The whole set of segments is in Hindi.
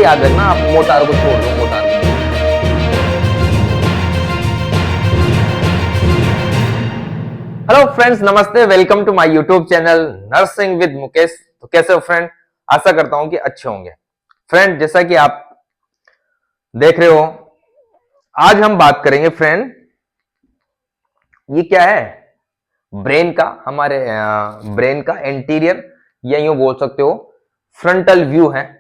याद रखना, आप मोटार को छोड़ दो, मोटार को। हेलो फ्रेंड्स, नमस्ते, welcome to my YouTube channel nursing with Mukesh. तो कैसे हो फ्रेंड? आशा करता हूं कि अच्छे होंगे। फ्रेंड, जैसा कि आप देख रहे हो, आज हम बात करेंगे फ्रेंड, ये क्या है? ब्रेन का, हमारे ब्रेन का एंटीरियर या यूं बोल सकते हो फ्रंटल व्यू है।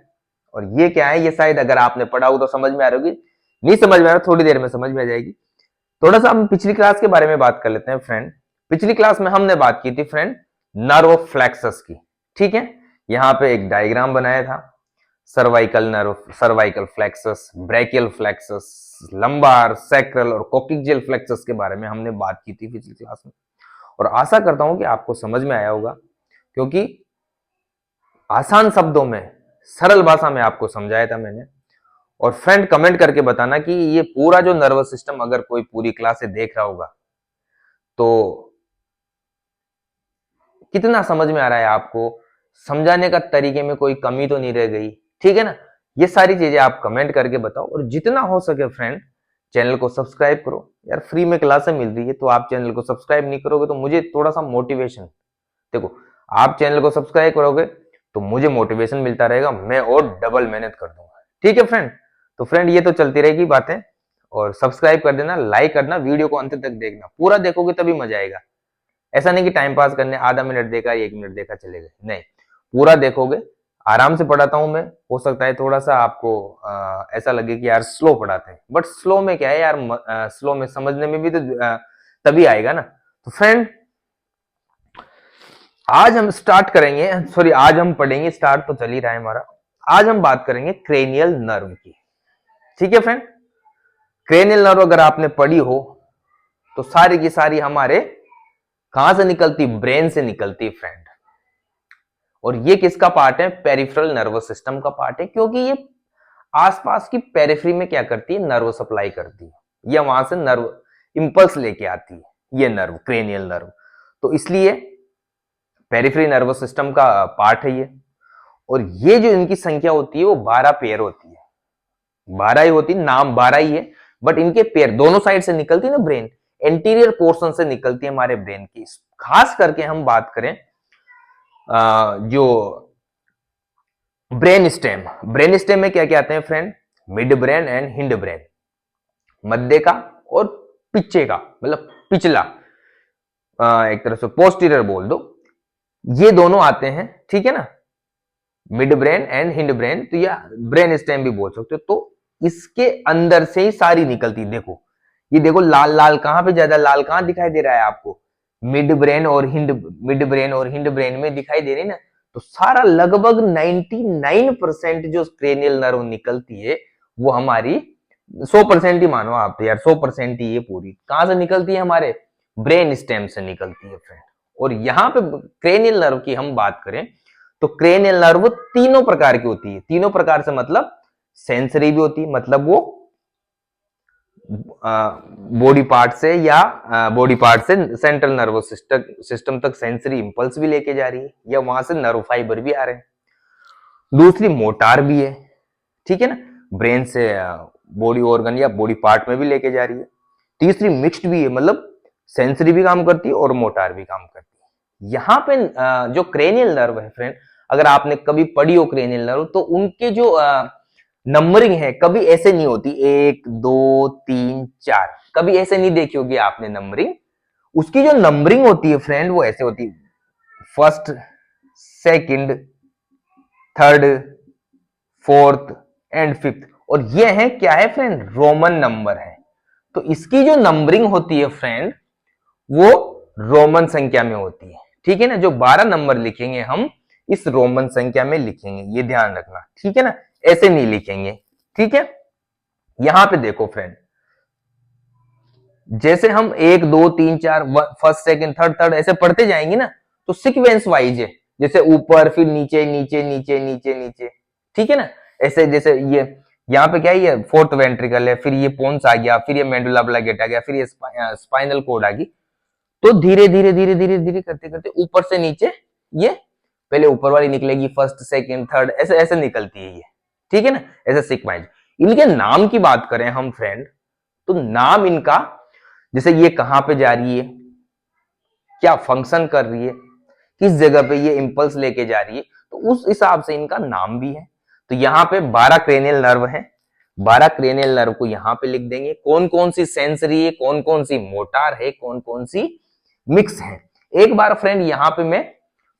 और ये क्या है? ये शायद अगर आपने पढ़ा हो तो समझ में आ रही होगी, नहीं समझ में आ रहा थोड़ी देर में समझ में आ जाएगी। थोड़ा सा हम पिछली क्लास के बारे में बात कर लेते हैं फ्रेंड। पिछली क्लास में हमने बात की थी फ्रेंड नर्व फ्लेक्सस की, ठीक है। यहां पे एक डायग्राम बनाया था, cervical nerve, cervical plexus, brachial plexus, lumbar, sacral और कोक्सियल फ्लेक्सस के बारे में हमने बात की थी पिछली क्लास में। और आशा करता हूं कि आपको समझ में आया होगा, क्योंकि आसान शब्दों में, सरल भाषा में आपको समझाया था मैंने। और फ्रेंड, कमेंट करके बताना कि ये पूरा जो नर्वस सिस्टम अगर कोई पूरी क्लास से देख रहा होगा तो कितना समझ में आ रहा है आपको, समझाने का तरीके में कोई कमी तो नहीं रह गई, ठीक है ना। ये सारी चीजें आप कमेंट करके बताओ। और जितना हो सके फ्रेंड, चैनल को सब्सक्राइब करो यार, फ्री में क्लासें मिल रही है तो आप चैनल को सब्सक्राइब नहीं करोगे तो मुझे थोड़ा सा मोटिवेशन, देखो, आप चैनल को सब्सक्राइब करोगे तो मुझे मोटिवेशन मिलता रहेगा, मैं और डबल मेहनत कर दूंगा, ठीक है फ्रेंड। तो फ्रेंड, ये तो चलती रहेगी बातें, और सब्सक्राइब कर देना, लाइक करना, वीडियो को अंत तक देखना, पूरा देखोगे तभी मजा आएगा। ऐसा नहीं कि टाइम पास करने आधा मिनट देखा, 1 मिनट देखा चले गए, नहीं, पूरा देखोगे। आराम से पढ़ाता हूं मैं, हो सकता है थोड़ा सा आपको ऐसा लगे कि यार स्लो पढ़ाते हैं, बट स्लो में क्या है यार, स्लो में समझने में भी तो तभी आएगा ना। तो फ्रेंड, आज हम स्टार्ट करेंगे, सॉरी, आज हम पढ़ेंगे, स्टार्ट तो चल ही रहा है हमारा। आज हम बात करेंगे क्रेनियल नर्व की, ठीक है फ्रेंड। क्रेनियल नर्व अगर आपने पढ़ी हो तो सारी की सारी हमारे कहां से निकलती? ब्रेन से निकलती फ्रेंड। और ये किसका पार्ट है? पेरिफेरल नर्वस सिस्टम का पार्ट है, क्योंकि ये आसपास की पेरिफेरी में क्या करती है? नर्व सप्लाई करती है, या वहां से नर्व इंपल्स लेके आती है, ये नर्व, क्रेनियल नर्व। तो इसलिए पेरिफेरी नर्वस सिस्टम का पार्ट है ये। और ये जो इनकी संख्या होती है वो 12 पेयर होती है, 12 ही होती, नाम 12 ही है, बट इनके पेयर दोनों साइड से निकलती है ना, ब्रेन एंटीरियर पोर्शन से निकलती है हमारे ब्रेन की। खास करके हम बात करें जो ब्रेन स्टेम, ब्रेन स्टेम में क्या क्या आते हैं friend? Mid brain and hind brain, मध्य का और पीछे का, मतलब पिछला, एक तरह से पोस्टीरियर बोल दो, ये दोनों आते हैं, ठीक है ना, mid brain and hind brain. तो या ब्रेन स्टेम भी बोल सकते हो। तो इसके अंदर से ही सारी निकलती, देखो ये देखो, लाल लाल कहां पे, ज्यादा लाल कहां दिखाई दे रहा है आपको? मिड ब्रेन और हिंड, मिड ब्रेन और हिंड ब्रेन में दिखाई दे रही ना। तो सारा लगभग 99% जो क्रेनियल नर्व निकलती है वो हमारी 100% ही मानो आप तो यार, 100% ही ये पूरी कहां से निकलती है? हमारे ब्रेन स्टेम से निकलती है फ्रेंड। और यहां पे क्रेनियल नर्व की हम बात करें तो क्रेनियल नर्व तीनों प्रकार की होती है। तीनों प्रकार से मतलब सेंसरी भी होती है, मतलब वो बॉडी पार्ट से, या बॉडी पार्ट से सेंट्रल नर्वस सिस्टम तक सेंसरी इंपल्स भी लेके जा रही है, या वहां से नर्व फाइबर भी आ रहे हैं। दूसरी मोटार भी है, ठीक है ना, ब्रेन से बॉडी ऑर्गन या बॉडी पार्ट में भी लेके जा रही है। तीसरी मिक्स्ड भी है, मतलब सेंसरी भी काम करती है और मोटार भी काम करती है। यहां पे जो क्रेनियल नर्व है फ्रेंड, अगर आपने कभी पढ़ी हो क्रेनियल नर्व, तो उनके जो नंबरिंग है कभी ऐसे नहीं होती 1 2 3 4, कभी ऐसे नहीं देखी होगी आपने नंबरिंग। उसकी जो नंबरिंग होती है फ्रेंड वो ऐसे होती है, first, second, third, fourth and fifth. और ये है क्या है फ्रेंड? रोमन नंबर है। तो इसकी जो नंबरिंग होती है फ्रेंड वो रोमन संख्या में होती है, ठीक है ना। जो 12 नंबर लिखेंगे हम इस रोमन संख्या में लिखेंगे, ये ध्यान रखना, ठीक है ना, ऐसे नहीं लिखेंगे, ठीक है। यहां पे देखो फ्रेंड, जैसे हम 1 2 3 4 फर्स्ट सेकंड थर्ड थर्ड ऐसे पढ़ते जाएंगे ना, तो सीक्वेंस वाइज है, जैसे ऊपर फिर नीचे नीचे नीचे नीचे नीचे, ठीक है ना। ऐसे जैसे ये यहाँ पे क्या है, ये फोर्थ वेंट्रिकल है, फिर ये पोन्स आ गया, फिर ये मेडुला ऑब्लिंगेटा आ गया, फिर ये स्पाइनल कॉर्ड आ गई। तो धीरे धीरे धीरे धीरे धीरे करते करते ऊपर से नीचे ये पहले ऊपर वाली निकलेगी, फर्स्ट सेकंड थर्ड ऐसे ऐसे निकलती है ये, ठीक है ना, ऐसे सीक्वेंस। इनके नाम की बात करें हम फ्रेंड, तो नाम इनका, जैसे ये कहां पे जा रही है, क्या फंक्शन कर रही है, किस जगह पे ये इंपल्स लेके जा रही है, तो उस हिसाब से इनका नाम भी है। तो यहाँ पे 12 क्रेनियल नर्व है, 12 क्रेनियल नर्व को यहाँ पे लिख देंगे। कौन कौन सी सेंसरी है, कौन कौन सी मोटार है, कौन कौन सी मिक्स है। एक बार फ्रेंड यहाँ पे मैं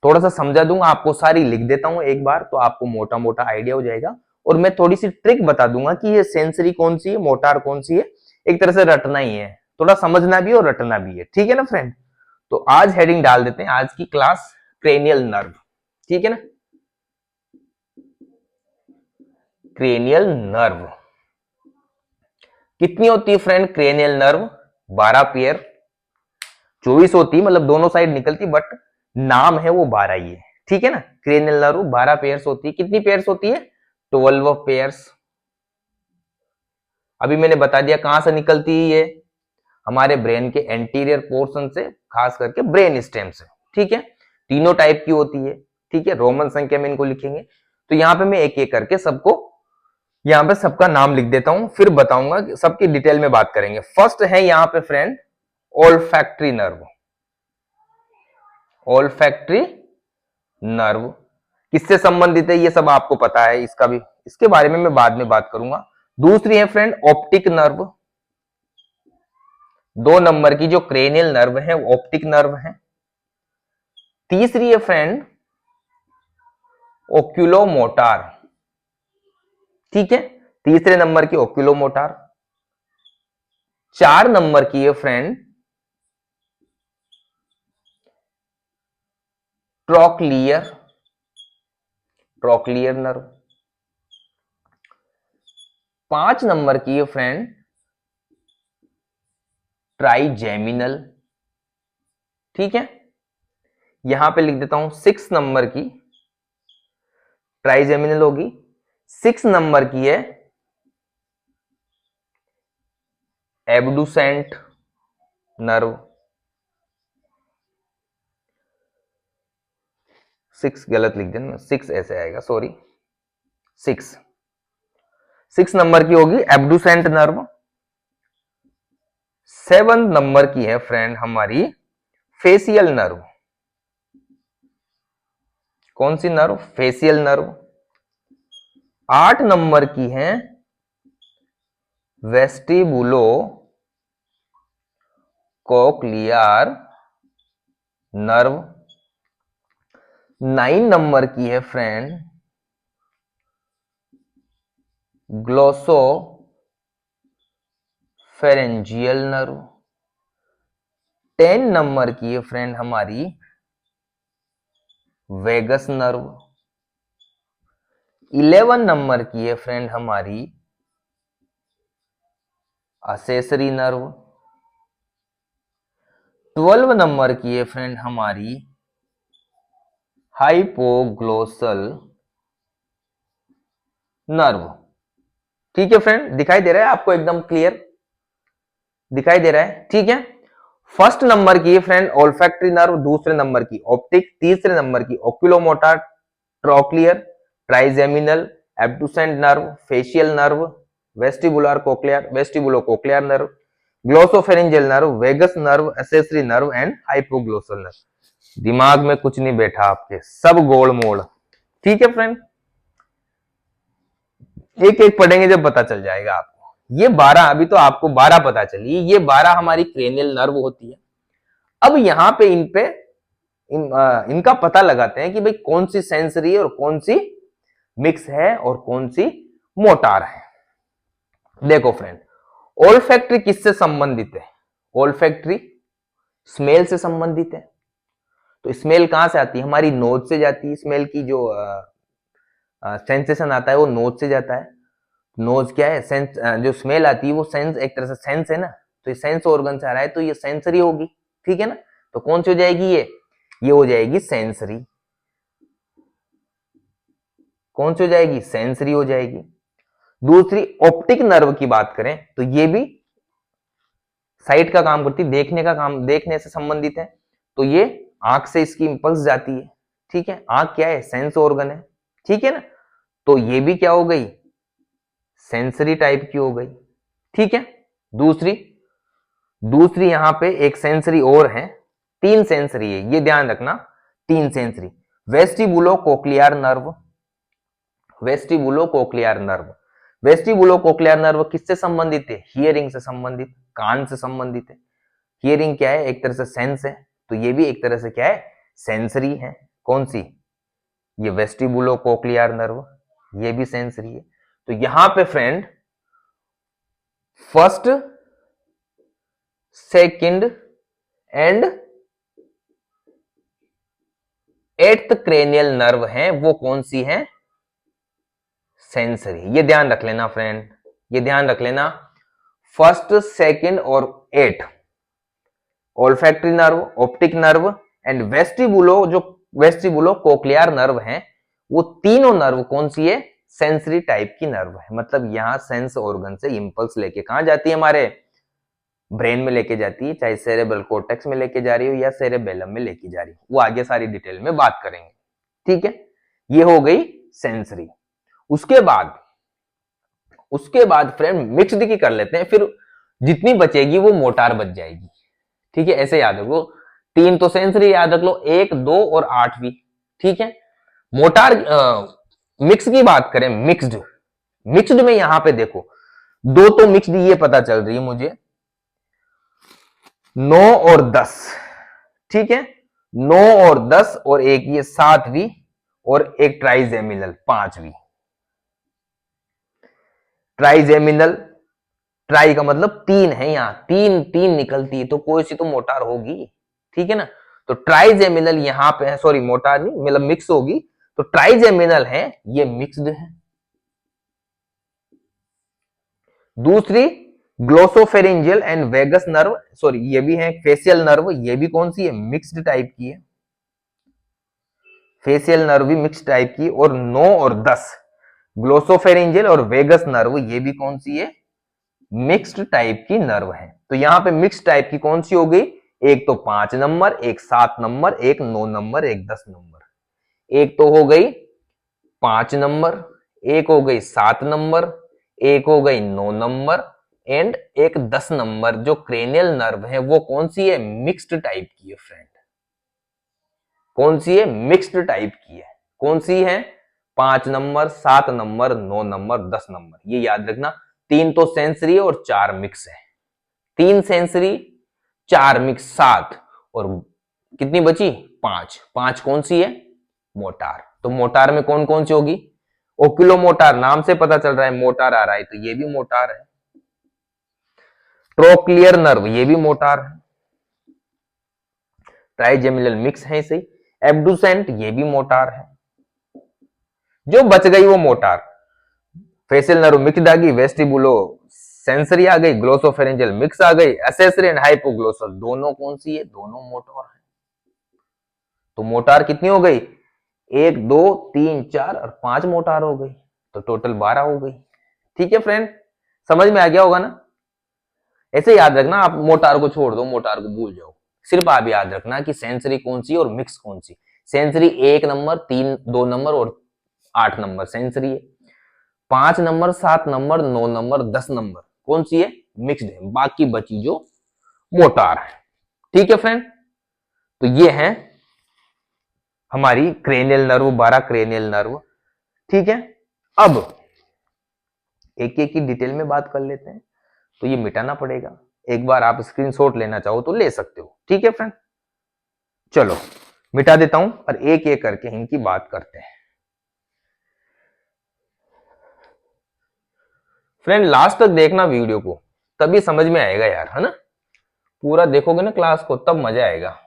थोड़ा सा समझा दूंगा आपको, सारी लिख देता हूं एक बार, तो आपको मोटा मोटा आइडिया हो जाएगा। और मैं थोड़ी सी ट्रिक बता दूंगा कि ये सेंसरी कौन सी है, मोटार कौन सी है। एक तरह से रटना ही है, थोड़ा समझना भी और रटना भी है, ठीक है ना फ्रेंड। तो आज हेडिंग डाल देते हैं आज की क्लास, क्रेनियल नर्व, ठीक है ना। क्रेनियल नर्व कितनी होती है फ्रेंड, क्रेनियल नर्व 12 पेयर, 24 होती है, मतलब दोनों साइड निकलती, बट नाम है वो 12 ही है, ठीक है ना। क्रेनियल नर्व 12 पेयर्स होती है। कितनी पेयर्स होती है, 12 पेयर्स। अभी मैंने बता दिया कहां से निकलती है ये, हमारे ब्रेन के एंटीरियर पोर्शन से, खास करके ब्रेन स्टेम से, ठीक है। तीनों टाइप की होती है, ठीक है, रोमन संख्या में इनको लिखेंगे। तो यहां पे मैं एक एक करके सबको, यहां पे सबका नाम लिख देता हूं, फिर बताऊंगा कि सबकी डिटेल में बात करेंगे। फर्स्ट है यहां पे friend olfactory nerve. Olfactory nerve किससे संबंधित है ये सब आपको पता है, इसका भी, इसके बारे में मैं बाद में बात करूंगा। दूसरी है फ्रेंड ऑप्टिक नर्व, 2 नंबर की जो क्रेनियल नर्व है वो ऑप्टिक नर्व है। तीसरी है फ्रेंड ओक्यूलोमोटार, ठीक है, तीसरे नंबर की ओक्यूलोमोटार। 4 नंबर की है friend trochlear, trochlear nerve. 5 number की है फ्रेंड ट्राइजेमिनल, ठीक है। यहां पे लिख देता हूं 6 नंबर की ट्राइजेमिनल होगी। 6 नंबर की है एब्डुसेंट नर्व। 6 गलत लिख देना, 6 ऐसे आएगा, सॉरी, 6 नंबर की होगी एब्डुसेंट नर्व। 7 नंबर की है फ्रेंड हमारी फेसियल नर्व। कौन सी नर्व, फेसियल नर्व। 8 नंबर की है वेस्टिबुलो कोक्लियर नर्व। 9 नंबर की है friend glosso pharyngeal nerve. 10 number की है फ्रेंड हमारी वेगस नर्व। 11 नंबर की है फ्रेंड हमारी असेसरी नर्व। 12 नंबर की है फ्रेंड हमारी हाइपोग्लोसल नर्व, ठीक है फ्रेंड। दिखाई दे रहा है आपको, एकदम क्लियर दिखाई दे रहा है, ठीक है। फर्स्ट नंबर की फ्रेंड ओल्फैक्टरी नर्व, दूसरे नंबर की ऑप्टिक, तीसरे नंबर की oculomotor, trochlear, trigeminal, abducent nerve, facial nerve, vestibular cochlear, vestibulo cochlear nerve, glossopharyngeal nerve, vagus nerve, accessory nerve and hypoglossal nerve. दिमाग में कुछ नहीं बैठा आपके, सब गोल मोड़, ठीक है फ्रेंड। एक एक पढ़ेंगे जब पता चल जाएगा आपको। ये 12, अभी तो आपको 12 पता चली, ये 12 हमारी क्रेनियल नर्व होती है। अब यहां पे इनका पता लगाते हैं कि भाई कौन सी सेंसरी है और कौन सी मिक्स है और कौन सी मोटार है। देखो फ्रेंड, ओल्फैक्टरी किससे संबंधित है, ओल्फैक्टरी स्मेल से संबंधित है। तो स्मेल कहां से आती है, हमारी नोज से जाती है। स्मेल की जो सेंसेशन आता है वो नोज से जाता है। नोज क्या है, सेंस, जो स्मेल आती है वो सेंस, एक तरह से सेंस है ना, तो ये सेंस ऑर्गन से आ रहा है, तो ये सेंसरी होगी, ठीक है ना। तो कौन सी हो जाएगी ये हो जाएगी सेंसरी। कौन सी हो जाएगी, सेंसरी हो जाएगी। दूसरी ऑप्टिक नर्व की बात करें तो ये भी साइट का काम करती है, देखने का काम, देखने से संबंधित है। तो ये आंख से इसकी इंपल्स जाती है, ठीक है। आंख क्या है, सेंस ऑर्गन है, ठीक है ना। तो ये भी क्या हो गई, सेंसरी टाइप की हो गई, ठीक है। दूसरी दूसरी यहां पे एक सेंसरी और है, 3 सेंसरी है, ये ध्यान रखना, 3 sensory. Vestibulo cochlear nerve, vestibulo cochlear nerve, vestibulo cochlear nerve किससे संबंधित है? हियरिंग से संबंधित, कान से संबंधित है। हियरिंग क्या है? एक तरह से सेंस है, तो ये भी एक तरह से क्या है? सेंसरी है। कौन सी? ये वेस्टिबुलो कोक्लियर नर्व, ये भी सेंसरी है। तो यहां पे friend first, second and 8th cranial nerve है, वो कौन सी है? सेंसरी। ये ध्यान रख लेना फ्रेंड, ये ध्यान रख लेना। फर्स्ट, सेकंड और 8 olfactory nerve, optic nerve and vestibulo, जो वेस्टिबुलो कोक्लियर नर्व है, वो तीनों नर्व कौन सी है? सेंसरी टाइप की नर्व है। मतलब यहां सेंस ऑर्गन से इंपल्स लेके कहां जाती है? हमारे ब्रेन में लेके जाती है, चाहे सेरेब्रल कॉर्टेक्स में लेके जा रही हो या सेरेबेलम में लेके जा रही हो, वो आगे सारी डिटेल में बात करेंगे, ठीक है। ये हो गई सेंसरी। उसके बाद फ्रेंड मिक्स्ड की कर लेते हैं, फिर जितनी बचेगी वो मोटार बच जाएगी, ठीक है। ऐसे याद रखो, 3 तो सेंसरी याद रख लो, 1, 2 और 8वीं, ठीक है। मोटार मिक्स की बात करें, मिक्स्ड, मिक्स्ड में यहां पे देखो 2 तो मिक्स्ड ये पता चल रही है मुझे, 9 और 10, ठीक है। 9 और 10 और एक ये 7वीं और एक ट्राइजेमिनल 5वीं। ट्राइजेमिनल, ट्राई का मतलब 3 है, यहां 3 निकलती है तो कोई सी तो मोटार होगी, ठीक है ना। तो ट्राइजेमिनल यहां पे है, सॉरी मोटार नहीं मतलब मिक्स होगी, तो ट्राइजेमिनल है, ये मिक्स्ड है। दूसरी glossopharyngeal and vagus nerve, sorry ये भी है फेशियल नर्व, ये भी कौन सी है? मिक्स्ड टाइप की है। फेशियल नर्व भी मिक्स्ड टाइप की। और 9 और 10 ग्लोसोफेरिंजियल और वेगस नर्व, ये भी कौन सी है? मिक्स्ड टाइप की नर्व है। तो यहां पे मिक्स्ड टाइप की कौन सी हो गई? एक तो 5 नंबर, एक 7 नंबर, एक 9 नंबर, एक 10 नंबर। एक तो हो गई 5 नंबर, एक हो गई 7 नंबर, एक हो गई 9 नंबर एंड एक 10 नंबर। जो क्रेनियल नर्व है वो कौन सी है? मिक्स्ड टाइप की है फ्रेंड। कौन सी है? मिक्स्ड टाइप की है। कौन सी है? 5 नंबर, 7 नंबर, 9 नंबर, 10 नंबर। ये याद रखना, 3 तो सेंसरी और 4 मिक्स है। 3 सेंसरी, 4 मिक्स, 7 और कितनी बची? 5। 5 कौन सी है? मोटार। तो मोटार में कौन कौन सी होगी? ओक्यूलो मोटार, नाम से पता चल रहा है मोटार आ रहा है, तो ये भी मोटार है। ट्रोक्लियर नर्व, ये भी मोटार है। ट्राइजेमिनल मिक्स है इसे। एब्डुसेंट, ये भी मोटार है। जो बच गई वो मोटार। फेशियल नर्व मिक्स्ड आ गई, वेस्टिबुलो सेंसरी आ गई, ग्लोसोफेरेंजियल मिक्स आ गई, एसेसरी एंड हाइपोग्लोसल दोनों कौन सी है? दोनों मोटार है। तो मोटार कितनी हो गई? 1, 2, 3, 4 और 5 मोटार हो गई, तो टोटल 12 हो गई, ठीक है फ्रेंड। समझ में आ गया होगा ना। ऐसे याद रखना, आप मोटार को छोड़ दो, मोटार को भूल जाओ, सिर्फ आप याद रखना कि सेंसरी कौन सी और मिक्स कौन सी। सेंसरी 1 नंबर, 3, 2 नंबर और 8 नंबर सेंसरी है। 5 नंबर, 7 नंबर, 9 नंबर, 10 नंबर कौन सी है? मिक्स्ड है। बाकी बची जो मोटार है, ठीक है फ्रेंड। तो ये है हमारी क्रेनियल नर्व, 12 क्रेनियल नर्व, ठीक है। अब एक एक की डिटेल में बात कर लेते हैं, तो ये मिटाना पड़ेगा। एक बार आप स्क्रीनशॉट लेना चाहो तो ले सकते हो, ठीक है फ्रेंड। चलो मिटा देता हूं और एक एक करके इनकी बात करते हैं। फ्रेंड लास्ट तक देखना वीडियो को, तभी समझ में आएगा यार, है ना। पूरा देखोगे ना क्लास को, तब मजा आएगा।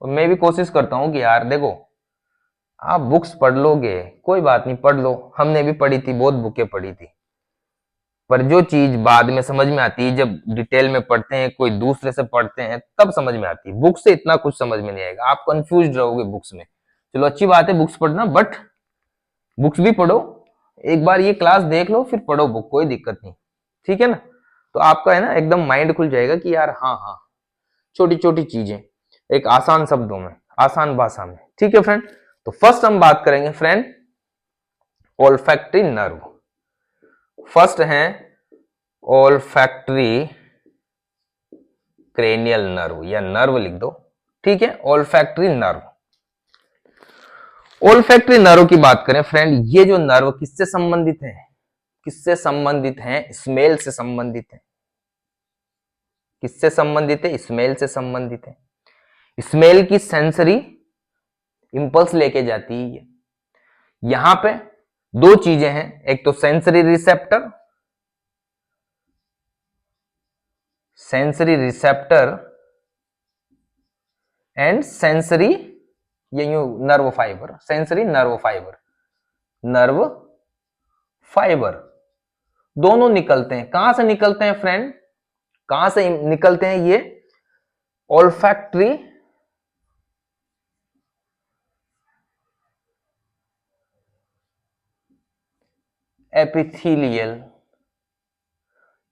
और मैं भी कोशिश करता हूं कि यार देखो, आप बुक्स पढ़ लोगे कोई बात नहीं, पढ़ लो, हमने भी पढ़ी थी, बहुत बुकें पढ़ी थी, पर जो चीज बाद में समझ में आती है, जब डिटेल में पढ़ते हैं, कोई दूसरे से पढ़ते हैं, तब समझ में आती है। बुक से इतना कुछ समझ में नहीं आएगा, आप कंफ्यूज रहोगे बुक्स में। चलो अच्छी बात है बुक्स पढ़ना, बट बुक्स भी पढ़ो, एक बार ये क्लास देख लो फिर पढ़ो बुक, कोई दिक्कत नहीं, ठीक है ना। तो आपका है ना एकदम माइंड खुल जाएगा कि यार हाँ हाँ, छोटी छोटी चीजें एक आसान शब्दों में, आसान भाषा में, ठीक है फ्रेंड। तो फर्स्ट हम बात करेंगे फ्रेंड ओल्फैक्टरी नर्व। फर्स्ट है ओल्फैक्टरी क्रेनियल नर्व या नर्व लिख दो, ठीक है। ओल्फैक्टरी नर्व, ओल्फैक्टरी नर्व की बात करें फ्रेंड, ये जो नर्व किससे संबंधित है? किससे संबंधित है? स्मेल से संबंधित है। किससे संबंधित है? स्मेल से संबंधित है। स्मेल की सेंसरी इंपल्स लेके जाती है ये। यहां पे दो चीजें हैं, एक तो sensory receptor, sensory receptor and sensory, ये यूं nerve fibre, sensory nerve fibre, nerve fibre दोनों निकलते हैं। कहां से निकलते हैं फ्रेंड? कहां से निकलते हैं ये? ओल्फैक्टरी एपिथेलियल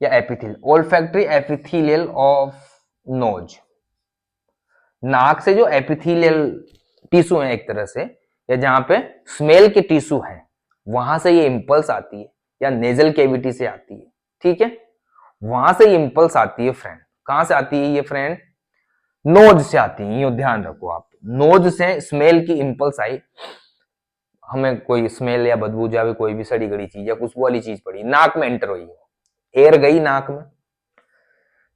या एपिथेल, ओल्फैक्टरी एपिथेलियल ऑफ नोज, नाक से जो एपिथेलियल टिश्यू है एक तरह से, या जहां पे स्मेल के टिश्यू है, वहां से ये इंपल्स आती है, या नेजल कैविटी से आती है, ठीक है। वहां से ये इंपल्स आती है फ्रेंड। कहां से आती है ये फ्रेंड? नोज से आती है, ये ध्यान रखो आप। नोज से स्मेल की इंपल्स आई, हमें कोई स्मेल या बदबू जावे, कोई भी सड़ी गड़ी चीज या खुशबू वाली चीज पड़ी, नाक में एंटर हुई, एयर गई नाक में,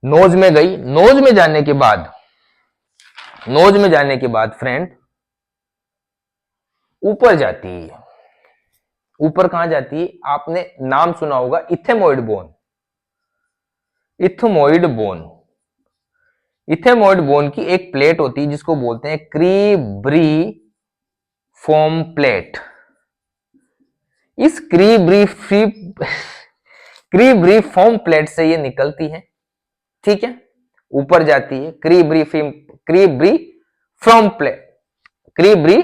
नोज में गई। नोज में जाने के बाद, नोज में जाने के बाद फ्रेंड ऊपर जाती है। ऊपर कहां जाती है? आपने नाम सुना होगा इथेमोइड बोन। इथेमोइड बोन, इथेमोइड बोन की एक प्लेट होती है जिसको बोलते हैं क्रीब्री फोम प्लेट। इस क्रीब्री फोम प्लेट से ये निकलती है, ठीक है। ऊपर जाती है, क्रीब्री फ्रॉम प्लेट, क्रीब्री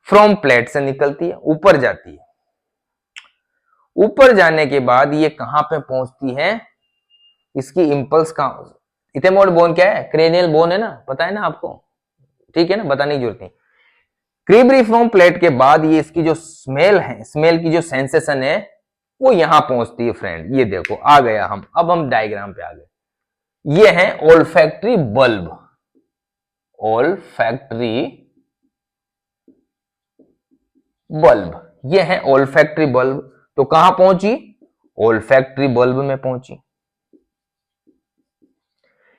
फ्रॉम प्लेट से निकलती है, ऊपर जाती है। ऊपर जाने के बाद ये कहां पे पहुंचती है? इसकी इंपल्स कहां? इथेमोइड बोन क्या है? क्रेनियल बोन है ना, पता है ना आपको, ठीक है ना, बताने की जरूरत नहीं। क्रीब्रीफॉर्म प्लेट के बाद ये इसकी जो स्मेल है, स्मेल की जो सेंसेशन है, वो यहां पहुंचती है फ्रेंड। ये देखो आ गया हम, अब हम डायग्राम पे आ गए। ये है ओल्फैक्टरी बल्ब, ओल्फैक्टरी बल्ब, ये है ओल्फैक्टरी बल्ब। तो कहां पहुंची? ओल्फैक्टरी बल्ब में पहुंची।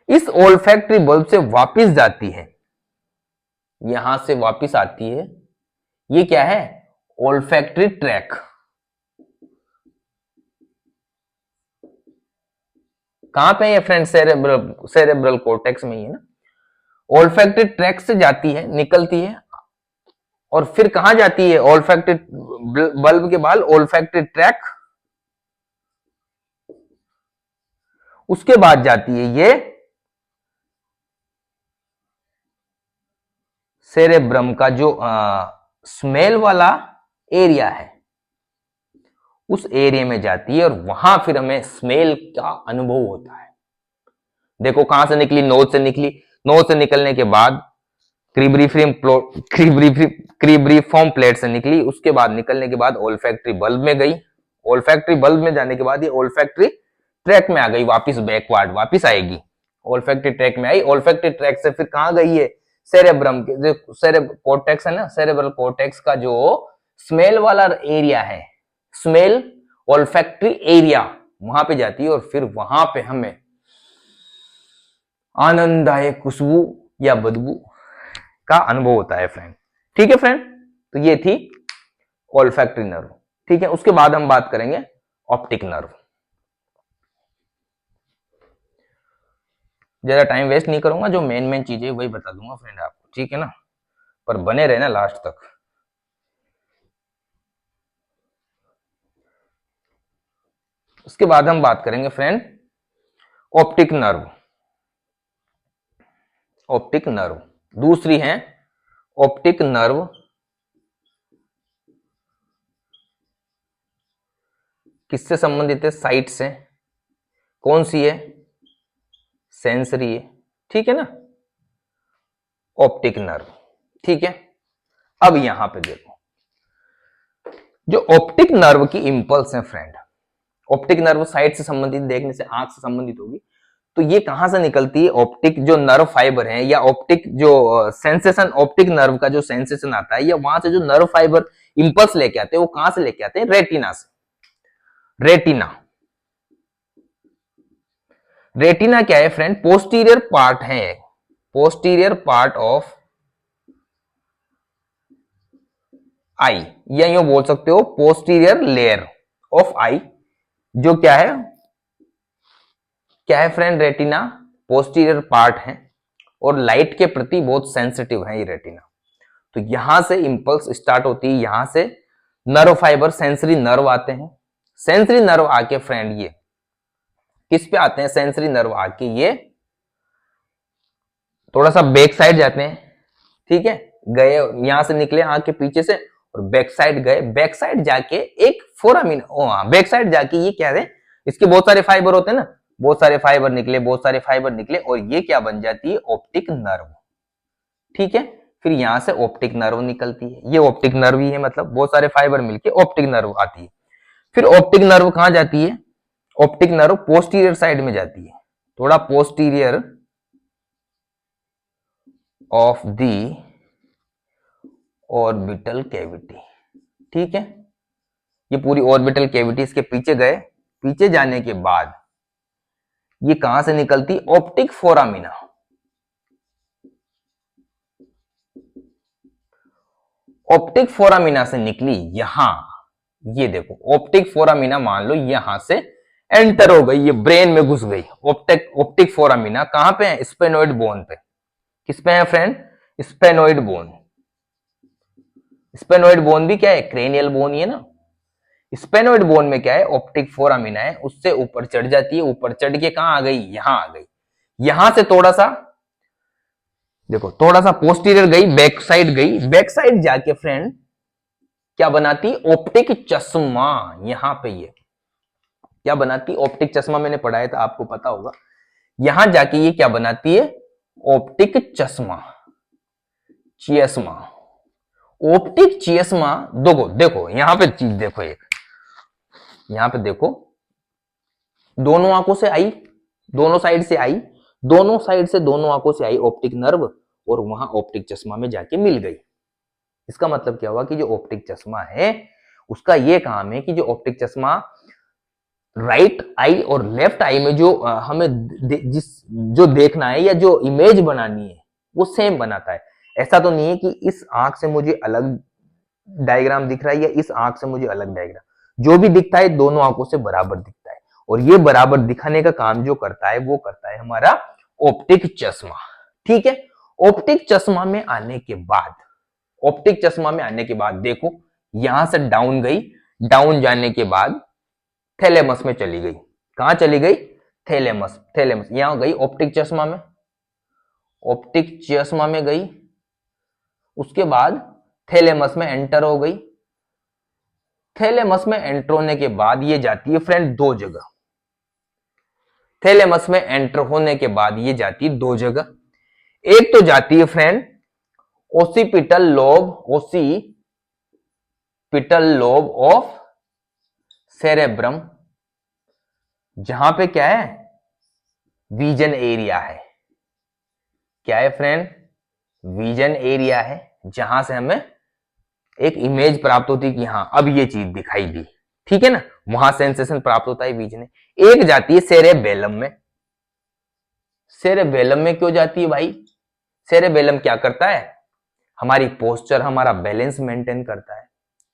इस ओल्फैक्टरी बल्ब से वापस जाती है, यहां से वापस आती है। ये क्या है? Olfactory track. कहां पे है फ्रेंड? सेरेब्रल कोर्टेक्स में ही है ना। ओल्फैक्टरी ट्रैक से जाती है, निकलती है, और फिर कहां जाती है? ओल्फैक्टरी बल्ब के बाद ओल्फैक्टरी ट्रैक, उसके बाद जाती है ये सेरेब्रम का जो स्मेल वाला एरिया है, उस एरिया में जाती है, और वहां फिर हमें स्मेल का अनुभव होता है। देखो कहां से निकली? नोज से निकली। नोज से निकलने के बाद क्रीब्रीफॉर्म प्लेट से निकली, उसके बाद निकलने के बाद ओल्फैक्टरी बल्ब में गई। ओल्फैक्टरी बल्ब में जाने के बाद ये ओल्फैक्टरी ट्रैक में आ गई, वापस बैकवर्ड वापस आएगी। ओल्फैक्टरी ट्रैक में आई, ओल्फैक्टरी ट्रैक से फिर कहां गई है? सेरेब्रम के जो कोर्टेक्स है ना, सेरेब्रल कोर्टेक्स का जो स्मेल वाला एरिया है, स्मेल ओल्फैक्टरी एरिया, वहां पे जाती है, और फिर वहां पे हमें आनंददायक खुशबू या बदबू का अनुभव होता है फ्रेंड, ठीक है फ्रेंड। तो ये थी ओल्फैक्टरी नर्व, ठीक है। उसके बाद हम बात करेंगे ऑप्टिक नर्व। ज्यादा टाइम वेस्ट नहीं करूंगा, जो मेन मेन चीजें वही बता दूंगा फ्रेंड आपको, ठीक है ना, पर बने रहना लास्ट तक। उसके बाद हम बात करेंगे friend optic nerve. Optic nerve दूसरी है ऑप्टिक नर्व, किससे संबंधित है? साइट से। कौन सी है? सेंसरी है, ठीक है ना, ऑप्टिक नर्व, ठीक है। अब यहां पे देखो, जो ऑप्टिक नर्व की इंपल्स है फ्रेंड, ऑप्टिक नर्व साइड से संबंधित, देखने से आंख से संबंधित होगी, तो ये कहां से निकलती है? ऑप्टिक जो नर्व फाइबर है या ऑप्टिक जो सेंसेशन, ऑप्टिक नर्व का जो सेंसेशन आता है, या वहां से जो नर्व फाइबर इंपल्स लेके आते हैं, वो कहां से लेके आते हैं? रेटिना से। रेटिना, रेटिना क्या है फ्रेंड? पोस्टीरियर पार्ट है, पोस्टीरियर पार्ट ऑफ आई, या यूं बोल सकते हो पोस्टीरियर लेयर ऑफ आई। जो क्या है, क्या है फ्रेंड? रेटिना पोस्टीरियर पार्ट है और लाइट के प्रति बहुत सेंसिटिव है ये रेटिना। तो यहां से इंपल्स स्टार्ट होती है, यहां से नर्व फाइबर, सेंसरी नर्व आते हैं। सेंसरी नर्व आके फ्रेंड ये किस पे आते हैं? सेंसरी नर्व आके ये थोड़ा सा बैक साइड जाते हैं, ठीक है, गए यहां से निकले आंख के पीछे से और बैक साइड गए, बैक साइड जाके एक फोरामिना, बैक साइड जाके ये क्या है, इसके बहुत सारे फाइबर होते हैं ना, बहुत सारे फाइबर निकले, बहुत सारे फाइबर निकले और ये क्या बन जाती है? ऑप्टिक नर्व, ठीक है। फिर यहां से ऑप्टिक नर्व निकलती है, ये ऑप्टिक नर्व ही है, मतलब बहुत सारे फाइबर मिलके ऑप्टिक नर्व आती है। फिर ऑप्टिक नर्व कहां जाती है? ऑप्टिक नर्व पोस्टीरियर साइड में जाती है, थोड़ा posterior of the orbital cavity, ठीक है। ये पूरी ऑर्बिटल कैविटी इसके पीछे गए, पीछे जाने के बाद ये कहां से निकलती? ऑप्टिक फोरामिना, ऑप्टिक फोरामिना से निकली यहां, ये देखो ऑप्टिक फोरामिना मान लो यहां से एंटर हो गई, ये ब्रेन में घुस गई। ऑप्टिक फोरामिना कहां पे है? स्पेनोइड बोन पे। किस पे है friend? Sphenoid bone. Sphenoid bone भी क्या है? क्रेनियल बोन ही है ना। स्पेनोइड बोन में क्या है? ऑप्टिक फोरामिना है, उससे ऊपर चढ़ जाती है, ऊपर चढ़ के कहां आ गई? यहां आ गई। यहां से थोड़ा सा देखो, थोड़ा सा पोस्टीरियर गई, बैक साइड गई, बैक साइड जाके फ्रेंड क्या बनाती? ऑप्टिक चश्मा। यहां पे ये क्या बनाती? ऑप्टिक चश्मा, मैंने पढ़ाया था, आपको पता होगा। यहां जाके ये क्या बनाती है? ऑप्टिक चश्मा, चियस्मा। ऑप्टिक चियस्मा, देखो देखो यहां पे चीज देखो, एक यहां पे देखो, दोनों आंखों से आई, दोनों साइड से आई, दोनों साइड से दोनों आंखों से आई ऑप्टिक नर्व और वहां ऑप्टिक चश्मा में जाके मिल गई। इसका मतलब क्या हुआ कि जो ऑप्टिक चश्मा है उसका ये काम है कि जो ऑप्टिक चश्मा राइट आई और लेफ्ट आई में जो हमें जो देखना है या जो इमेज बनानी है वो सेम बनाता है। ऐसा तो नहीं है कि इस आंख से मुझे अलग डायग्राम दिख रहा है या इस आंख से मुझे अलग डायग्राम, जो भी दिखता है दोनों आंखों से बराबर दिखता है। और ये बराबर दिखाने का काम जो करता है वो करता है हमारा ऑप्टिक चश्मा, ठीक है। ऑप्टिक चश्मा में आने के बाद, ऑप्टिक चश्मा में आने के बाद देखो यहां से डाउन गई, डाउन जाने के बाद थैलेमस में चली गई। कहां चली गई? थैलेमस, थैलेमस यहां गई ऑप्टिक चश्मा में, ऑप्टिक चश्मा में गई, उसके बाद थैलेमस में एंटर हो गई। थैलेमस में एंटर होने के बाद ये जाती है फ्रेंड दो जगह। थैलेमस में एंटर होने के बाद ये जाती है दो जगह। एक तो जाती है friend occipital lobe, occipital lobe of cerebrum, जहां पे क्या है? विजन एरिया है। क्या है फ्रेंड? विजन एरिया है, जहां से हमें एक इमेज प्राप्त होती है कि हाँ अब ये चीज दिखाई दी, ठीक है ना, वहां सेंसेशन प्राप्त होता है विजन। एक जाती है सेरेबेलम में। सेरेबेलम में क्यों जाती है भाई? सेरेबेलम क्या करता है? हमारी पोस्चर, हमारा बैलेंस मेंटेन करता है।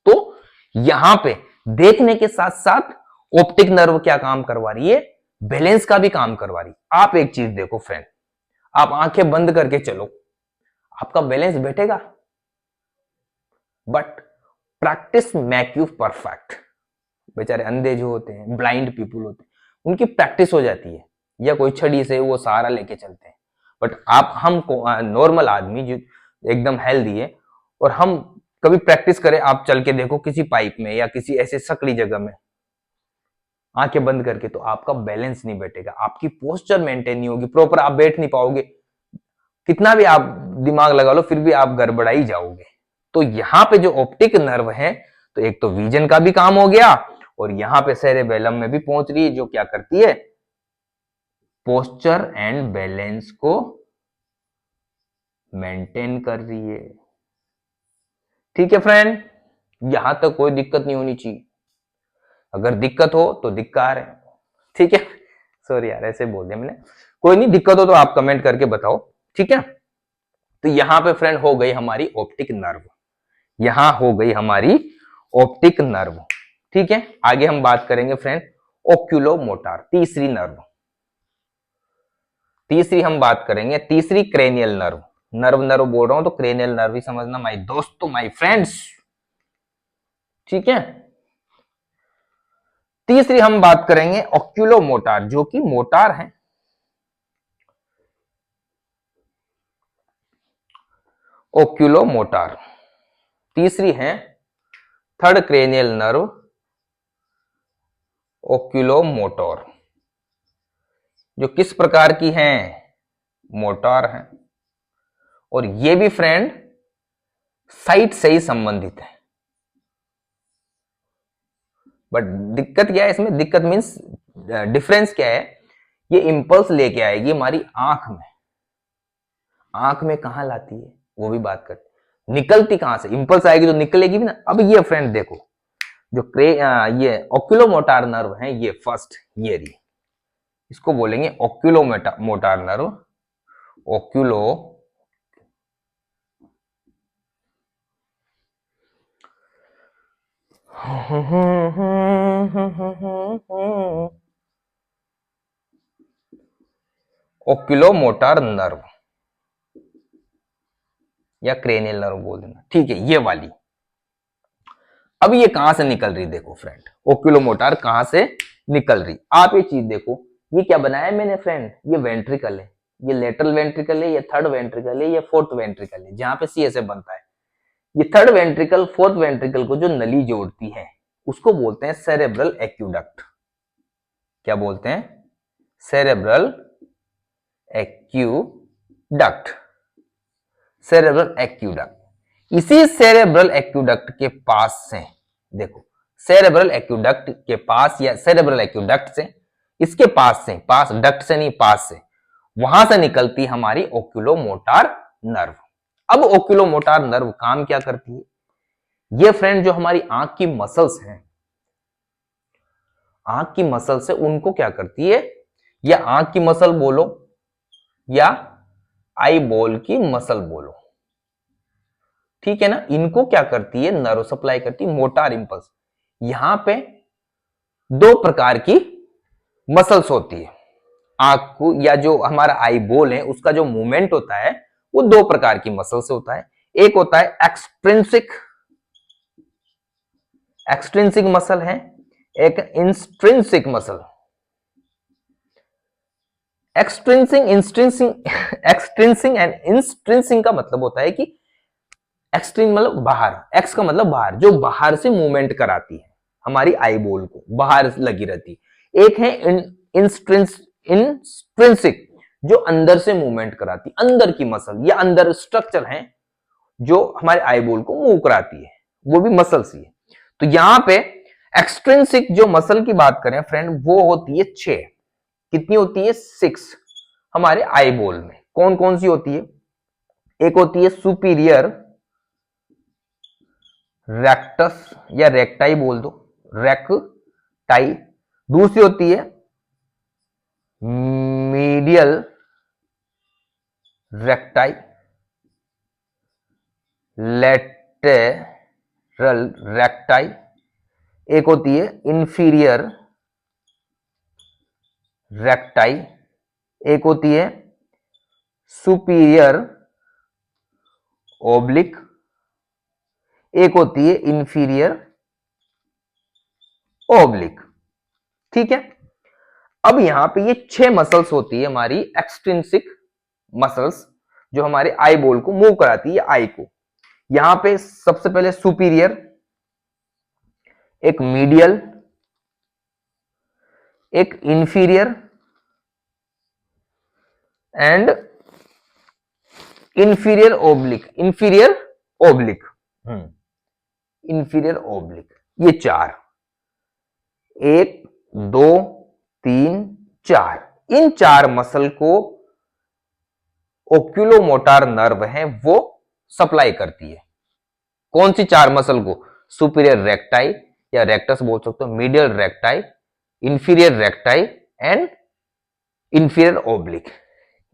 तो यहां पे देखने के साथ साथ ऑप्टिक नर्व क्या काम करवा रही है? बैलेंस का भी काम करवा रही है। आप एक चीज देखो फ्रेंड, आप आंखें बंद करके चलो, आपका बैलेंस बैठेगा, but practice make you perfect. बेचारे अंधे जो होते हैं, ब्लाइंड पीपुल होते हैं, उनकी प्रैक्टिस हो जाती है, या कोई छड़ी से वो सहारा लेके चलते हैं। बट आप, हमको नॉर्मल आदमी जो एकदम हेल्दी है, और हम कभी प्रैक्टिस करें, आप चल के देखो किसी पाइप में या किसी ऐसे सकड़ी जगह में आंखें बंद करके, तो आपका बैलेंस नहीं बैठेगा, आपकी पोस्चर मेंटेन नहीं होगी, प्रॉपर आप बैठ नहीं पाओगे, कितना भी आप दिमाग लगा लो फिर भी आप गड़बड़ा ही जाओगे। तो यहां पे जो ऑप्टिक नर्व है तो एक तो विजन का भी काम हो गया और यहां पे सेरेबेलम में भी पहुंच रही है, जो क्या करती है, पोस्चर एंड बैलेंस को मेंटेन कर रही है। ठीक है फ्रेंड, यहां तक कोई दिक्कत नहीं होनी चाहिए। अगर दिक्कत हो तो धिक्कार है। ठीक है, सॉरी यार ऐसे बोल दिया मैंने। कोई नहीं, दिक्कत हो तो आप कमेंट करके बताओ। ठीक है, तो यहां पे फ्रेंड हो गई हमारी ऑप्टिक नर्व, यहां हो गई हमारी ऑप्टिक नर्व। ठीक है, आगे हम बात करेंगे फ्रेंड ओक्यूलोमोटर, तीसरी नर्व। तीसरी हम बात करेंगे, तीसरी क्रेनियल नर्व। नर्व नर्व बोल रहा हूं तो क्रेनियल नर्व ही समझना माय दोस्तों, माय फ्रेंड्स। ठीक है, तीसरी हम बात करेंगे ओक्यूलोमोटर, जो कि मोटार है। ओक्यूलोमोटर तीसरी है, थर्ड क्रेनियल नर्व ओक्यूलोमोटर, जो किस प्रकार की है, मोटार है। और ये भी फ्रेंड साइट से ही संबंधित है। बट दिक्कत क्या है इसमें, दिक्कत मीन्स डिफरेंस क्या है, ये इंपल्स लेके आएगी हमारी आंख में। आंख में कहां लाती है वो भी बात करते, निकलती कहां से, इंपल्स आएगी तो निकलेगी भी ना। अब ये फ्रेंड देखो, जो ये ओक्यूलोमोटर नर्व है, ये फर्स्ट ये रही, इसको बोलेंगे ओक्यूलोमोटर नर्व। ओक्यूलो ओक्यूलोमोटर नर्व या क्रेनियल नर्व बोल देना। ठीक है, ये वाली। अब ये कहां से निकल रही, देखो फ्रेंड, ओक्यूलोमोटर कहां से निकल रही। आप ये चीज देखो, ये क्या बनाया मैंने फ्रेंड, ये वेंट्रिकल है, ये लेटरल वेंट्रिकल है, ये थर्ड वेंट्रिकल है, ये फोर्थ वेंट्रिकल है, जहां पे सीएसएफ बनता है। ये थर्ड वेंट्रिकल फोर्थ वेंट्रिकल को जो नली जोड़ती है उसको बोलते हैं सेरेब्रल एक्यूडक्ट। क्या बोलते हैं, सेरेब्रल एक्यूडक्ट, सेरेब्रल एक्यूडक्ट। इसी सेरेब्रल एक्यूडक्ट के पास से, देखो सेरेब्रल एक्यूडक्ट के पास या सेरेब्रल एक्यूडक्ट से, इसके पास से, पास डक्ट से नहीं, पास से, वहां से निकलती हमारी ओक्यूलोमोटर नर्व। अब ओक्यूलोमोटर नर्व काम क्या करती है, ये फ्रेंड जो हमारी आंख की मसल्स हैं, आंख की मसल से उनको क्या करती है, या आंख की मसल बोलो या आई बॉल की मसल बोलो, ठीक है ना, इनको क्या करती है, नर्व सप्लाई करती है, मोटार इंपल्स। यहां पे दो प्रकार की मसल्स होती है, आंख को या जो हमारा आई बॉल है उसका जो मूवमेंट होता है वो दो प्रकार की मसल से होता है। एक होता है एक्सट्रिंसिक, एक्सट्रिंसिक मसल है, एक intrinsic muscle. Extrinsic, intrinsic, extrinsic and intrinsic का मतलब होता है कि एक्सट्रिंग मतलब बाहर, एक्स का मतलब बाहर, जो बाहर से मूवमेंट कराती है हमारी आई बॉल को, बाहर लगी रहती। एक है इंस्ट्रिंसिक, जो अंदर से मूवमेंट कराती, अंदर की मसल या अंदर स्ट्रक्चर है जो हमारे आई बॉल को मूव कराती है, वो भी मसल्स ही है। तो यहां पे एक्सट्रिंसिक जो मसल की बात करें फ्रेंड, वो होती है 6। कितनी होती है, 6 हमारे आई बॉल में। कौन कौन सी होती है, एक होती है सुपीरियर रेक्टस या रेक्टाई बोल दो, रेक्टाई। दूसरी होती है मीडियल रेक्टाई, लेटरल रेक्टाई। एक होती है इंफीरियर रेक्टाई, एक होती है सुपीरियर ओब्लिक, एक होती है इंफीरियर ओब्लिक। ठीक है, अब यहां पे ये 6 मसल्स होती है हमारी एक्सट्रिंसिक मसल्स, जो हमारे आई बॉल को मूव कराती है, आई को। यहां पे सबसे पहले सुपीरियर, एक मीडियल, एक inferior and inferior oblique, inferior oblique. Inferior oblique, ये चार, 1 2 3 4, इन चार मसल को ओक्यूलोमोटार नर्व है वो सप्लाई करती है। कौन सी चार मसल को? सुपीरियर रेक्टाई या रेक्टस बोल सकते हो, medial recti, inferior recti and inferior oblique.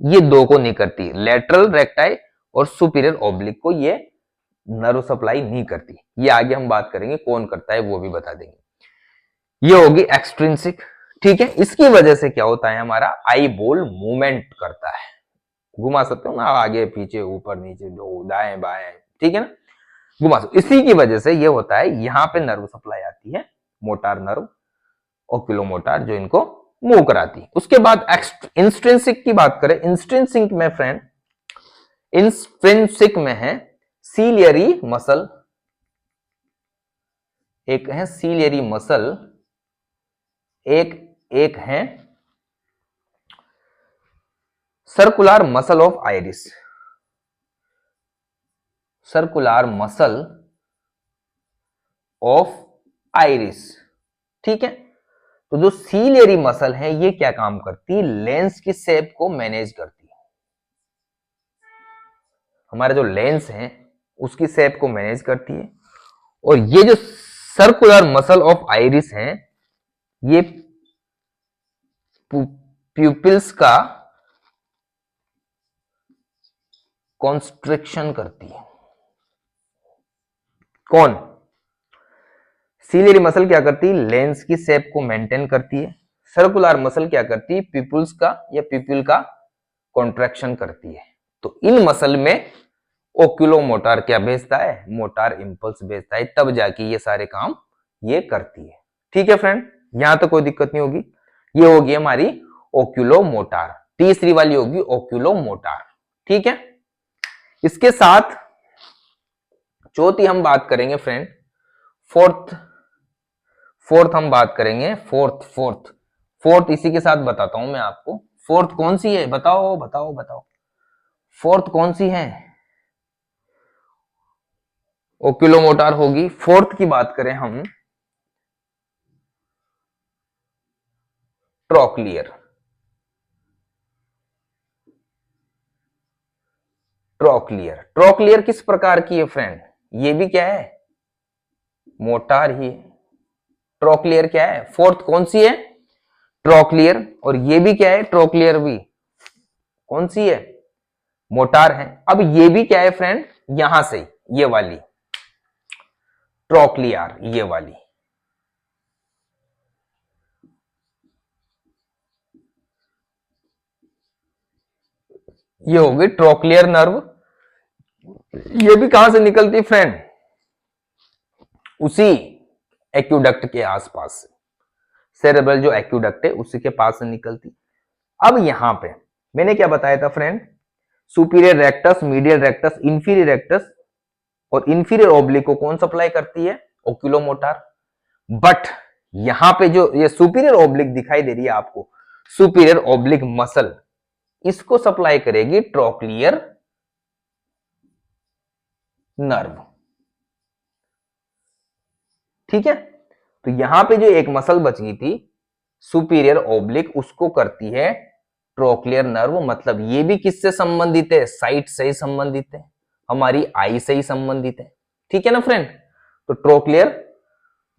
ये दो को नहीं करती, लेटरल रेक्टाई और सुपीरियर ओब्लिक को ये नर्व सप्लाई नहीं करती। ये आगे हम बात करेंगे कौन करता है वो भी बता देंगे। ये होगी एक्सट्रिंसिक, ठीक है। इसकी वजह से क्या होता है, हमारा आई बोल मूवमेंट करता है, घुमा सकते हो ना आगे पीछे ऊपर नीचे दाएं बाएं, ठीक है ना, घुमा सकते। इसी की वजह से ये होता है, यहां पे नर्व सप्लाई आती है, मोटार नर्व ओक्यूलोमोटार, जो इनको मूव कराती है। उसके बाद इंस्ट्रिंसिक की बात करें, इंस्ट्रिंसिक में फ्रेंड, इंस्ट्रिंसिक में है सीलियरी मसल, एक है सीलियरी मसल, एक है circular muscle of iris, circular muscle of iris, ठीक है। तो जो सीलियरी मसल है ये क्या काम करती है, लेंस की शेप को मैनेज करती है, हमारे जो लेंस है उसकी शेप को मैनेज करती है। और ये जो सर्कुलर मसल ऑफ आइरिस है ये प्यूपिल्स का कॉन्स्ट्रिक्शन करती है। कौन? सीलियरी मसल क्या करती है, लेंस की शेप को मेंटेन करती है। सर्कुलर मसल क्या करती है, पिपुल्स का या पिपुल का कॉन्ट्रैक्शन करती है। तो इन मसल में ओक्यूलोमोटार क्या भेजता है, मोटार इंपल्स भेजता है, तब जाके ये सारे काम ये करती है, ठीक है फ्रेंड। यहां तो कोई दिक्कत नहीं होगी। ये होगी हमारी ओक्यूलोमोटार, तीसरी वाली होगी ओक्यूलोमोटार, ठीक है। इसके साथ चौथी हम बात करेंगे फ्रेंड, फोर्थ हम बात करेंगे, फोर्थ इसी के साथ बताता हूं मैं आपको। फोर्थ कौन सी है, बताओ बताओ बताओ, फोर्थ कौन सी है? ओक्यूलोमोटार होगी। फोर्थ की बात करें हम, ट्रोक्लियर, ट्रोक्लियर किस प्रकार की है फ्रेंड, ये भी क्या है, मोटार ही है। ट्रोक्लियर क्या है, फोर्थ कौन सी है, ट्रोक्लियर, और ये भी क्या है, ट्रोक्लियर भी कौन सी है, मोटार है। अब ये भी क्या है फ्रेंड, यहां से ये वाली ट्रोक्लियर, ये वाली ये होगी ट्रोक्लियर नर्व। ये भी कहां से निकलती फ्रेंड, उसी एक्यूडक्ट के आसपास से, सेरेब्रल जो एक्यूडक्ट है उसी के पास से निकलती। अब यहां पे मैंने क्या बताया था friend, superior rectus, medial rectus, inferior rectus और इंफीरियर ओब्लिक को कौन सप्लाई करती है, ओक्यूलोमोटार। बट यहां पे जो ये सुपीरियर ओब्लिक दिखाई दे रही है आपको, सुपीरियर ओब्लिक मसल, इसको सप्लाई करेगी ट्रोक्लियर नर्व, ठीक है। तो यहां पे जो एक मसल बच गई थी सुपीरियर ओब्लिक, उसको करती है ट्रोक्लियर नर्व। मतलब ये भी किससे संबंधित है, साइट से ही संबंधित है, हमारी आई से ही संबंधित है, ठीक है ना फ्रेंड। तो ट्रोक्लियर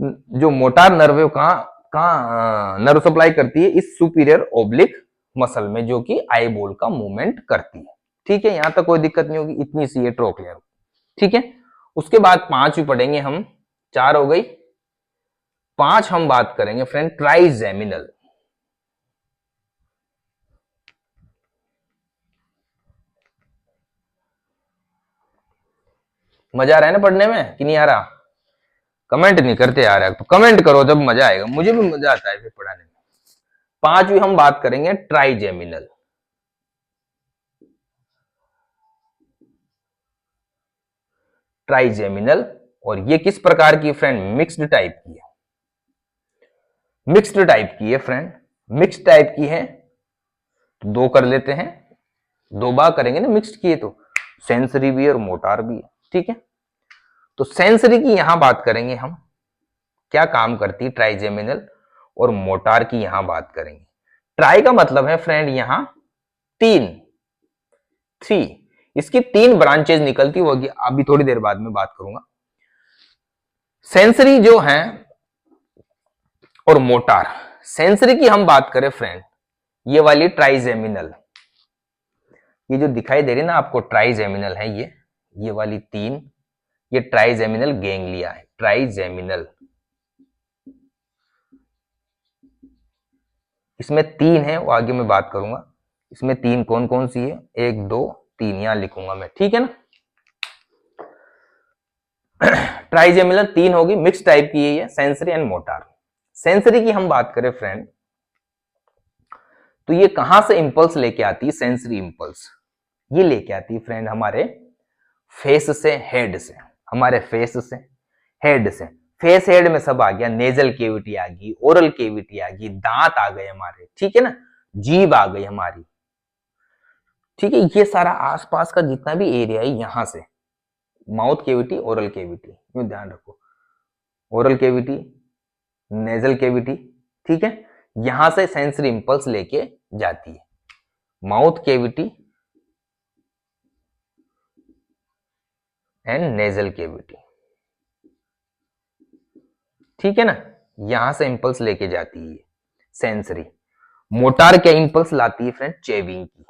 जो मोटार नर्व है कहां नर्व सप्लाई करती है, इस सुपीरियर ओब्लिक मसल में, जो कि आई बोल का मूवमेंट करती है, ठीक है। यहां तक कोई दिक्कत नहीं होगी, इतनी सी है ट्रोक्लियर, ठीक है। उसके बाद पांचवी पढ़ेंगे हम, चार हो गई, पांच हम बात करेंगे फ्रेंड, ट्राइजेमिनल। मजा आ रहा है ना पढ़ने में कि नहीं आ रहा, कमेंट नहीं करते आ रहा है तो कमेंट करो, जब मजा आएगा, मुझे भी मजा आता है फिर पढ़ाने में। पांचवी हम बात करेंगे ट्राइजेमिनल, ट्राइजेमिनल। और ये किस प्रकार की फ्रेंड, मिक्स्ड टाइप की है, मिक्स्ड टाइप की है फ्रेंड, मिक्स्ड टाइप की है। तो दो कर लेते हैं, दो बार करेंगे ना मिक्स्ड की है, तो सेंसरी भी है और मोटार भी है, ठीक है। तो सेंसरी की यहां बात करेंगे हम, क्या काम करती है ट्राइजेमिनल, और मोटार की यहां बात करेंगे। ट्राई का मतलब है फ्रेंड यहां तीन, थ्री, इसकी तीन ब्रांचेज निकलती होगी, अभी थोड़ी देर बाद में बात करूंगा। सेंसरी जो है और मोटार, सेंसरी की हम बात करें फ्रेंड, ये वाली ट्राइजेमिनल, ये जो दिखाई दे रही है ना आपको ट्राइजेमिनल है, ये वाली तीन, ये ट्राइजेमिनल गैंग्लिया है, ट्राइजेमिनल, इसमें तीन है, वो आगे मैं बात करूंगा। इसमें तीन कौन कौन सी है, एक दो तीन, यहां लिखूंगा मैं, ठीक है ना। ट्राइजेमिनल तीन होगी, मिक्स टाइप की है, सेंसरी एंड मोटार। सेंसरी की हम बात करें फ्रेंड, तो ये कहां से इंपल्स लेके आती है, सेंसरी इंपल्स ये लेके आती है फ्रेंड हमारे फेस से, हेड से, हमारे फेस से, हेड से। फेस हेड में सब आ गया, नेजल केविटी आ गई, ओरल केविटी आ गई, दांत आ गए हमारे, ठीक है ना, जीभ आ गई हमारी, ठीक है। ये सारा आसपास का जितना भी एरिया है यहां से, माउथ केविटी, ओरल केविटी, यूं ध्यान रखो, ओरल केविटी, नेजल केविटी, ठीक है, यहां से सेंसरी इंपल्स लेके जाती है। Mouth cavity and nasal cavity, ठीक है ना, यहां से इंपल्स लेके जाती है सेंसरी। मोटार क्या इंपल्स लाती है फ्रेंड, चेविंग की,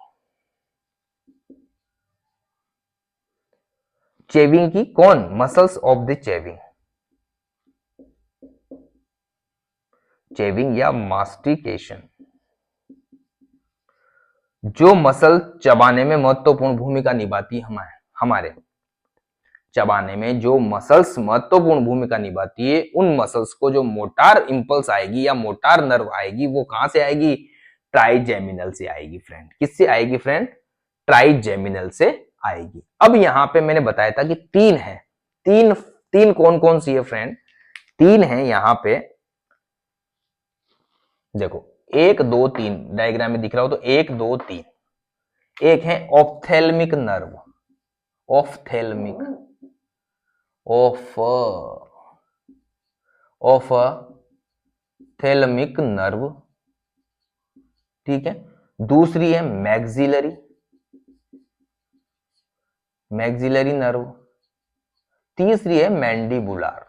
चेविंग की, कौन, muscles of the chewing, chewing या मास्टिकेशन, जो मसल चबाने में महत्वपूर्ण भूमिका निभाती है, हमारे चबाने में जो मसल्स महत्वपूर्ण भूमिका निभाती है, उन मसल्स को जो मोटार इंपल्स आएगी या मोटार नर्व आएगी, वो कहां से आएगी, ट्राइजेमिनल से आएगी फ्रेंड। किससे आएगी फ्रेंड, ट्राइजेमिनल से आएगी। अब यहां पे मैंने बताया था कि तीन है, तीन, तीन कौन कौन सी है फ्रेंड, तीन है यहां पे, देखो एक दो तीन, डायग्राम में दिख रहा हो तो एक दो तीन। एक है ophthalmic nerve, ophthalmic, of ophthalmic nerve, ठीक है। दूसरी है मैक्सिलरी, मैक्सिलरी नर्व। तीसरी है मैंडिबुलर,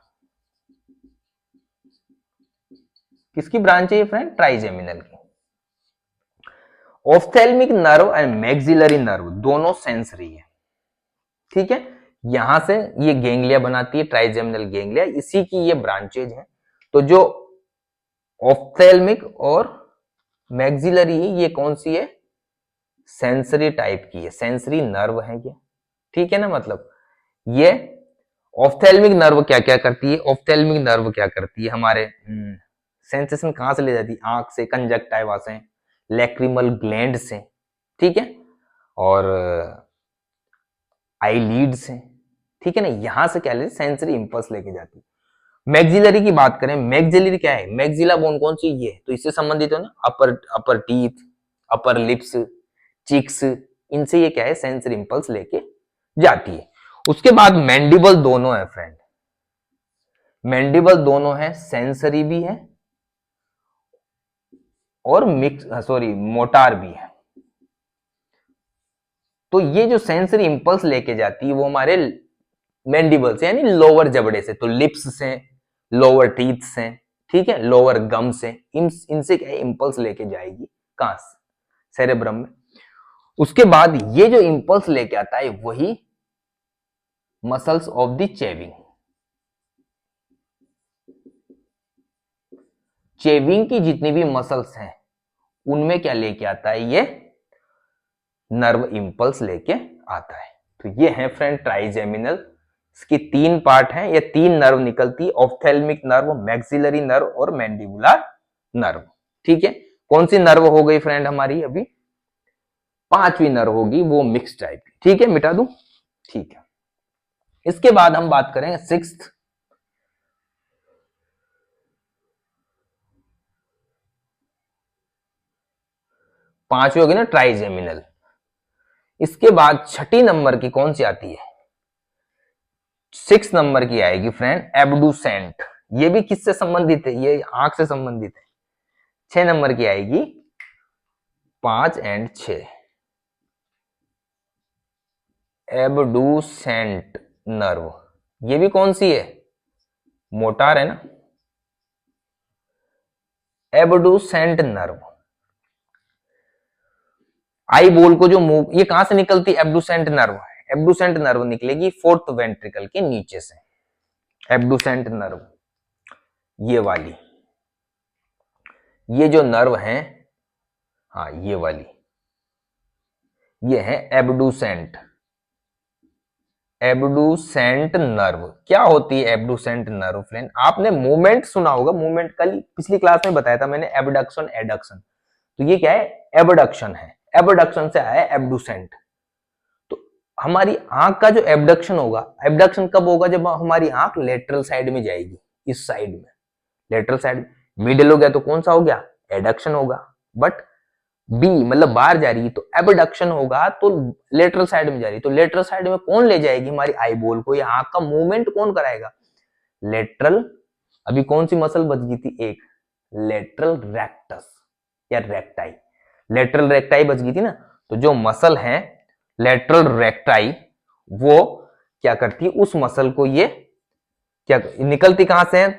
किसकी ब्रांच है ये फ्रेंड, ट्राइजेमिनल की। Ophthalmic nerve and maxillary nerve दोनों सेंसरी है, ठीक है। यहां से ये गैंग्लिया बनाती है, ट्राइजेमिनल गैंग्लिया, इसी की ये ब्रांचेज है। तो जो ऑप्थेल्मिक और मैक्सिलरी है, ये कौन सी है, सेंसरी टाइप की है, सेंसरी नर्व है ये, ठीक है ना। मतलब ये ऑप्थेल्मिक नर्व क्या क्या करती है, ऑप्थेल्मिक नर्व क्या करती है, हमारे सेंसेशन कहां से ले जाती है, आंख से, कंजक्टाइवा से, लैक्रिमल ग्लैंड से, ठीक है, और आईलीड से, ठीक है ना, यहां से क्या लेती, सेंसरी इंपल्स लेके जाती है। मैक्सिलरी की बात करें, मैक्सिलरी क्या है, मैक्सिला बोन कौन सी, ये तो इससे संबंधित है ना, अपर अपर टीथ, अपर लिप्स, चिक्स, इनसे ये क्या है, सेंसरी इंपल्स लेके जाती है। उसके बाद मैंडिबल दोनों है फ्रेंड, मैंडिबल दोनों है, सेंसरी भी है और मिक्स, सॉरी मोटार भी है। तो ये जो सेंसरी इंपल्स लेके जाती है वो हमारे मैंडिबल से, यानी लोअर जबड़े से, तो लिप्स से, लोअर टीथ से, ठीक है, लोअर गम से, इनसे क्या इंपल्स लेके जाएगी, कहां से, सेरेब्रम में। उसके बाद ये जो इंपल्स लेके आता है वही muscles of the chewing, chewing की जितनी भी मसल्स हैं उनमें क्या लेके आता है, ये नर्व इंपल्स लेके आता है। तो ये है फ्रेंड ट्राइजेमिनल, इसकी तीन पार्ट हैं, ये तीन नर्व निकलती, ऑप्थेल्मिक नर्व, मैक्सिलरी नर्व और मैंडिबुलर नर्व, ठीक है। कौन सी नर्व हो गई फ्रेंड हमारी, अभी पांचवी नर्व होगी, वो मिक्स टाइप, ठीक है, मिटा दूं, ठीक है। इसके बाद हम बात करेंगे सिक्स्थ, पांचवी होगी ना ट्राइजेमिनल। इसके बाद छठी नंबर की कौन सी आती है, 6 नंबर की आएगी फ्रेंड एबडुसेंट। ये भी किससे संबंधित है, ये आंख से संबंधित है। 6 नंबर की आएगी 5 एंड 6 एबडुसेंट नर्व। ये भी कौन सी है, मोटार है ना, एबडुसेंट नर्व। आई बोल को जो मूव, ये कहां से निकलती है, एबडुसेंट नर्व। एबडुसेंट नर्व निकलेगी फोर्थ वेंट्रिकल के नीचे से, एबडुसेंट नर्व ये वाली, ये जो नर्व है, हाँ ये वाली, ये है एबडुसेंट। एबडुसेंट नर्व क्या होती है, एबडुसेंट नर्व फ्रेंड, आपने मूवमेंट सुना होगा, मूवमेंट कल पिछली क्लास में बताया था मैंने, एबडक्शन एडक्शन। तो ये क्या है, एबडक्शन है, एबडक्शन से आया एबडुसेंट। तो हमारी आंख का जो एबडक्शन होगा, एबडक्शन कब होगा, जब हमारी आंख लेटरल साइड में जाएगी, इस साइड में, लेटरल साइड। मिडिल हो गया तो कौन सा हो गया, एडक्शन होगा। बट बी मतलब बाहर जा रही है तो एबडक्शन होगा, तो लेटरल साइड में जा रही है, तो लेटरल साइड में कौन ले जाएगी हमारी आई बॉल को, या आंख का मूवमेंट कौन कराएगा, लेटरल। अभी कौन सी मसल बच गई थी, एक लेटरल रेक्टस या रेक्टाई, लेटरल रेक्टाई बच गई थी ना। तो जो मसल है लेटरल रेक्टाई, वो क्या करती है, उस मसल को ये क्या निकलती कहां से है,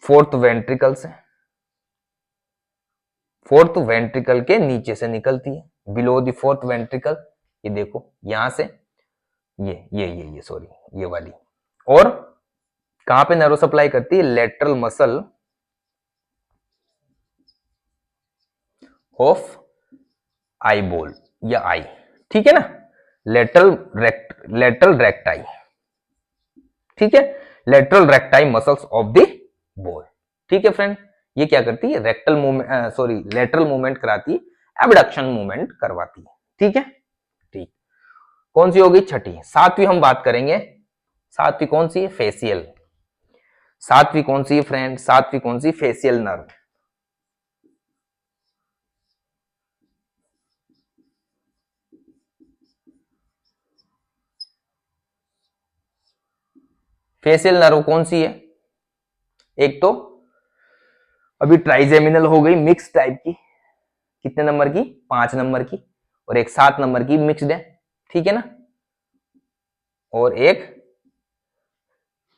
फोर्थ वेंट्रिकल से, फोर्थ वेंट्रिकल के नीचे से निकलती है, बिलो द फोर्थ वेंट्रिकल। ये देखो यहां से ये सॉरी ये वाली। और कहां पे नर्व सप्लाई करती है, lateral muscle of eye ball या आई, ठीक है ना, लेटरल रेक्टाई, ठीक है, lateral recti muscles of the ball, ठीक है फ्रेंड। ये क्या करती है, rectal movement, sorry lateral movement कराती है, एबडक्शन मूवमेंट करवाती है, ठीक है। ठीक, कौन सी होगी, छठी। सातवीं हम बात करेंगे, सातवीं कौन सी है, फेसियल। सातवीं कौन सी है फ्रेंड, सातवीं कौन सी, फेसियल नर्व। फेसियल नर्व कौन सी है, एक तो अभी ट्राइजेमिनल हो गई मिक्स टाइप की, कितने नंबर की, 5 नंबर की, और एक 7 नंबर की मिक्स्ड है, ठीक है ना, और एक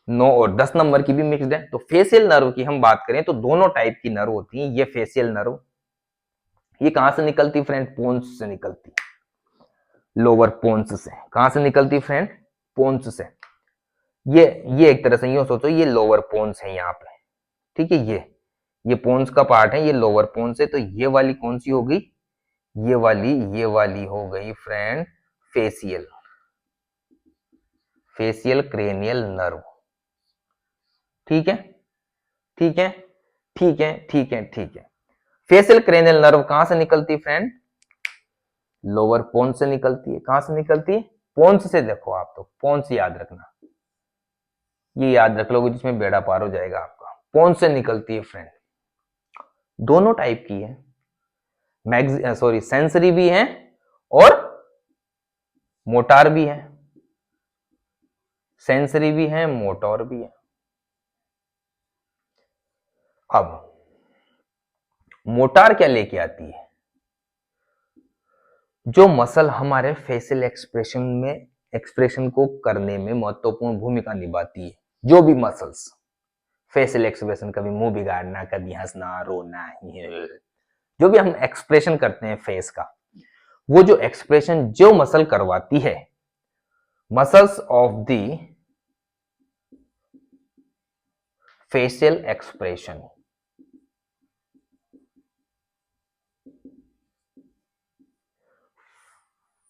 9 और 10 नंबर की भी मिक्स्ड है। तो फेसियल नर्व की हम बात करें तो दोनों टाइप की नर्व होती है। ये फेसियल नर्व, ये कहां से निकलती फ्रेंड, पोन्स से निकलती, लोअर पोन्स से। कहां से निकलती फ्रेंड, पोन्स से। ये एक तरह से यूं सोचो, ये लोअर पोन्स है यहाँ पे, ठीक है, ये पोन्स का पार्ट है, ये लोअर पोन्स है। तो ये वाली कौन सी हो गई, ये वाली हो गई friend facial, facial cranial nerve, ठीक है, ठीक है, ठीक है, ठीक है, ठीक है। फेसियल क्रेनियल नर्व कहां से निकलती फ्रेंड, लोअर पोन्स से निकलती है। कहां से निकलती है, पोन्स से। देखो आप तो पोन्स याद रखना, ये याद रख लोगे जिसमें बेड़ा पार हो जाएगा आपका। पोन्स से निकलती है फ्रेंड, दोनों टाइप की है, सॉरी सेंसरी भी है और मोटार भी है, सेंसरी भी है मोटर भी है। अब मोटार क्या लेके आती है, जो मसल हमारे फेशियल एक्सप्रेशन को करने में महत्वपूर्ण भूमिका निभाती है, जो भी मसल्स फेशियल एक्सप्रेशन, कभी मुंह बिगाड़ना, कभी हंसना, रोना, जो भी हम एक्सप्रेशन करते हैं फेस का, वो जो एक्सप्रेशन जो मसल करवाती है, muscles of the facial expression,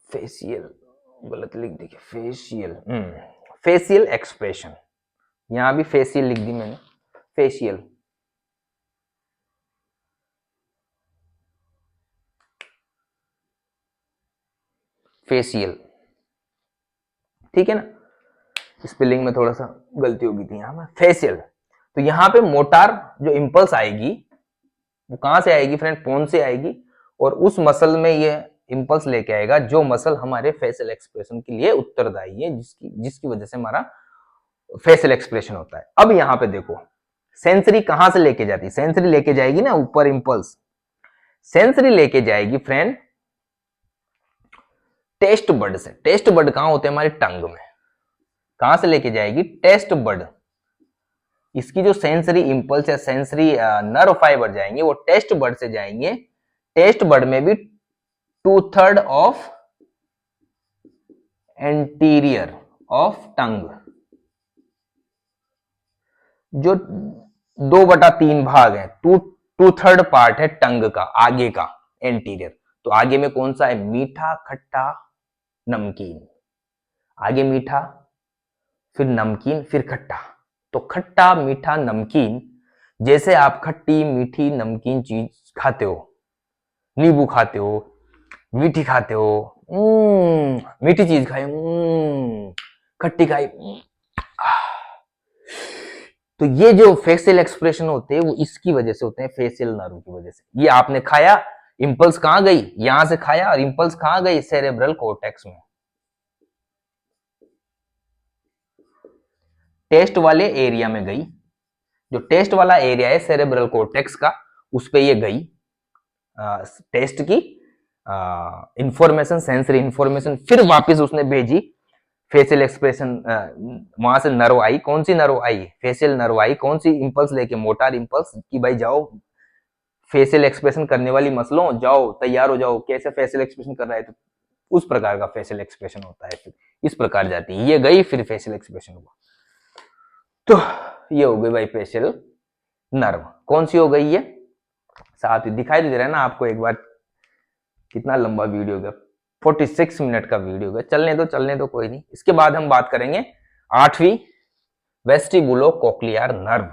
facial गलत लिख दी, फेशियल फेशियल एक्सप्रेशन, यहां भी फेशियल लिख दी मैंने, फेशियल, फेशियल, ठीक है ना, स्पेलिंग में थोड़ा सा गलती हो गई थी यहां में, फेशियल। तो यहां पे मोटार जो इंपल्स आएगी वो कहां से आएगी फ्रेंड, पोन से आएगी, और उस मसल में ये इंपल्स लेके आएगा जो मसल हमारे फेशियल एक्सप्रेशन के लिए उत्तरदायी है, जिसकी वजह से हमारा फेशियल एक्सप्रेशन होता है। अब यहां पे देखो सेंसरी कहां से लेके जाती है, सेंसरी लेके जाएगी ना ऊपर इंपल्स, सेंसरी लेके जाएगी फ्रेंड टेस्ट बर्ड से। टेस्ट बर्ड कहां होते हैं हमारी टंग में, कहां से लेके जाएगी, टेस्ट बर्ड। इसकी जो सेंसरी इंपल्स या सेंसरी नर्व फाइबर जाएंगे वो टेस्ट बर्ड से जाएंगे। टेस्ट बर्ड में भी 2/3 ऑफ एंटीरियर ऑफ टंग, जो 2/3 भाग है, 2/3 पार्ट है टंग का, आगे का एंटीरियर। तो आगे में कौन सा है, मीठा खट्टा नमकीन, आगे मीठा फिर नमकीन फिर खट्टा। तो खट्टा मीठा नमकीन, जैसे आप खट्टी मीठी नमकीन चीज खाते हो, नींबू खाते हो, मीठी खाते हो, मीठी चीज खाई, खट्टी खाई, तो ये जो फेशियल एक्सप्रेशन होते हैं वो इसकी वजह से होते हैं, फेशियल नर्व की वजह से। ये आपने खाया, इंपल्स कहां गई, यहां से खाया और इंपल्स कहां गई, सेरेब्रल कॉर्टेक्स में, टेस्ट वाले एरिया में गई। जो टेस्ट वाला एरिया है सेरेब्रल कॉर्टेक्स का, उस पे ये गई टेस्ट की इंफॉर्मेशन, सेंसरी इंफॉर्मेशन, फिर वापस उसने भेजी फेशियल एक्सप्रेशन, वहां से नर्व आई, कौन सी नर्व आई, फेशियल नर्व आई, कौन सी इंपल्स लेके, मोटार इंपल्स कि भाई जाओ फेशियल एक्सप्रेशन करने वाली मसलों, जाओ तैयार हो जाओ, कैसे फेशियल एक्सप्रेशन कर रहा है, तो उस प्रकार का फेशियल एक्सप्रेशन होता है। फिर इस प्रकार जाती है, ये गई फिर फेशियल एक्सप्रेशन हुआ। तो ये हो गई भाई फेशियल नर्व, कौन सी हो गई ये, साथ ही दिखाई दे रहा है ना आपको एक बार, कितना लंबा वीडियो गया, 46 मिनट का वीडियो गया, चलने दो कोई नहीं। इसके बाद हम बात करेंगे 8वीं, वेस्टिबुलो cochlear nerve.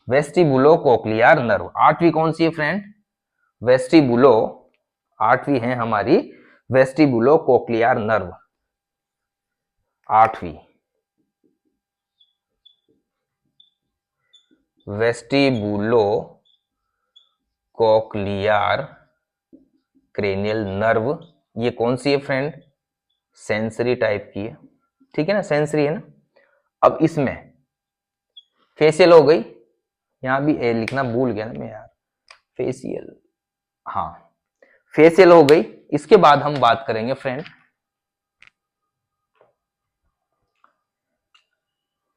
Vestibulo cochlear nerve 8वीं कौन सी है फ्रेंड, वेस्टिबुलो, 8वीं है हमारी वेस्टिबुलो कोक्लियर नर्व, 8वीं वेस्टिबुलो कोक्लियर क्रेनियल नर्व। ये कौन सी है फ्रेंड, सेंसरी टाइप की है, ठीक है ना, सेंसरी है ना। अब इसमें फेशियल हो गई, यहां भी ए लिखना भूल गया ना मैं यार, फेशियल, हाँ फेशियल हो गई। इसके बाद हम बात करेंगे फ्रेंड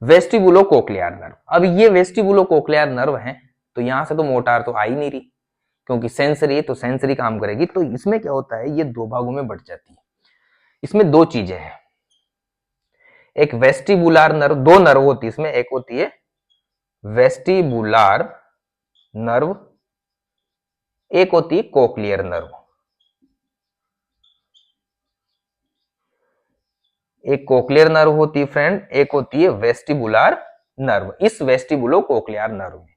वेस्टिबुलो कोक्लियर नर्व। अब ये वेस्टिबुलो कोक्लियर नर्व है, तो यहां से तो मोटार तो आ ही नहीं रही, क्योंकि सेंसरी है तो सेंसरी काम करेगी। तो इसमें क्या होता है, ये दो भागों में बट जाती है। इसमें दो चीजें हैं, एक वेस्टिबुलर नर्व, दो नर्व होती है इसमें, एक होती है वेस्टिबुलर नर्व, एक होती है कोक्लियर नर्व। एक कोक्लियर नर्व होती है फ्रेंड, एक होती है वेस्टिबुलर नर्व। इस वेस्टिबुलो कोक्लियर नर्व में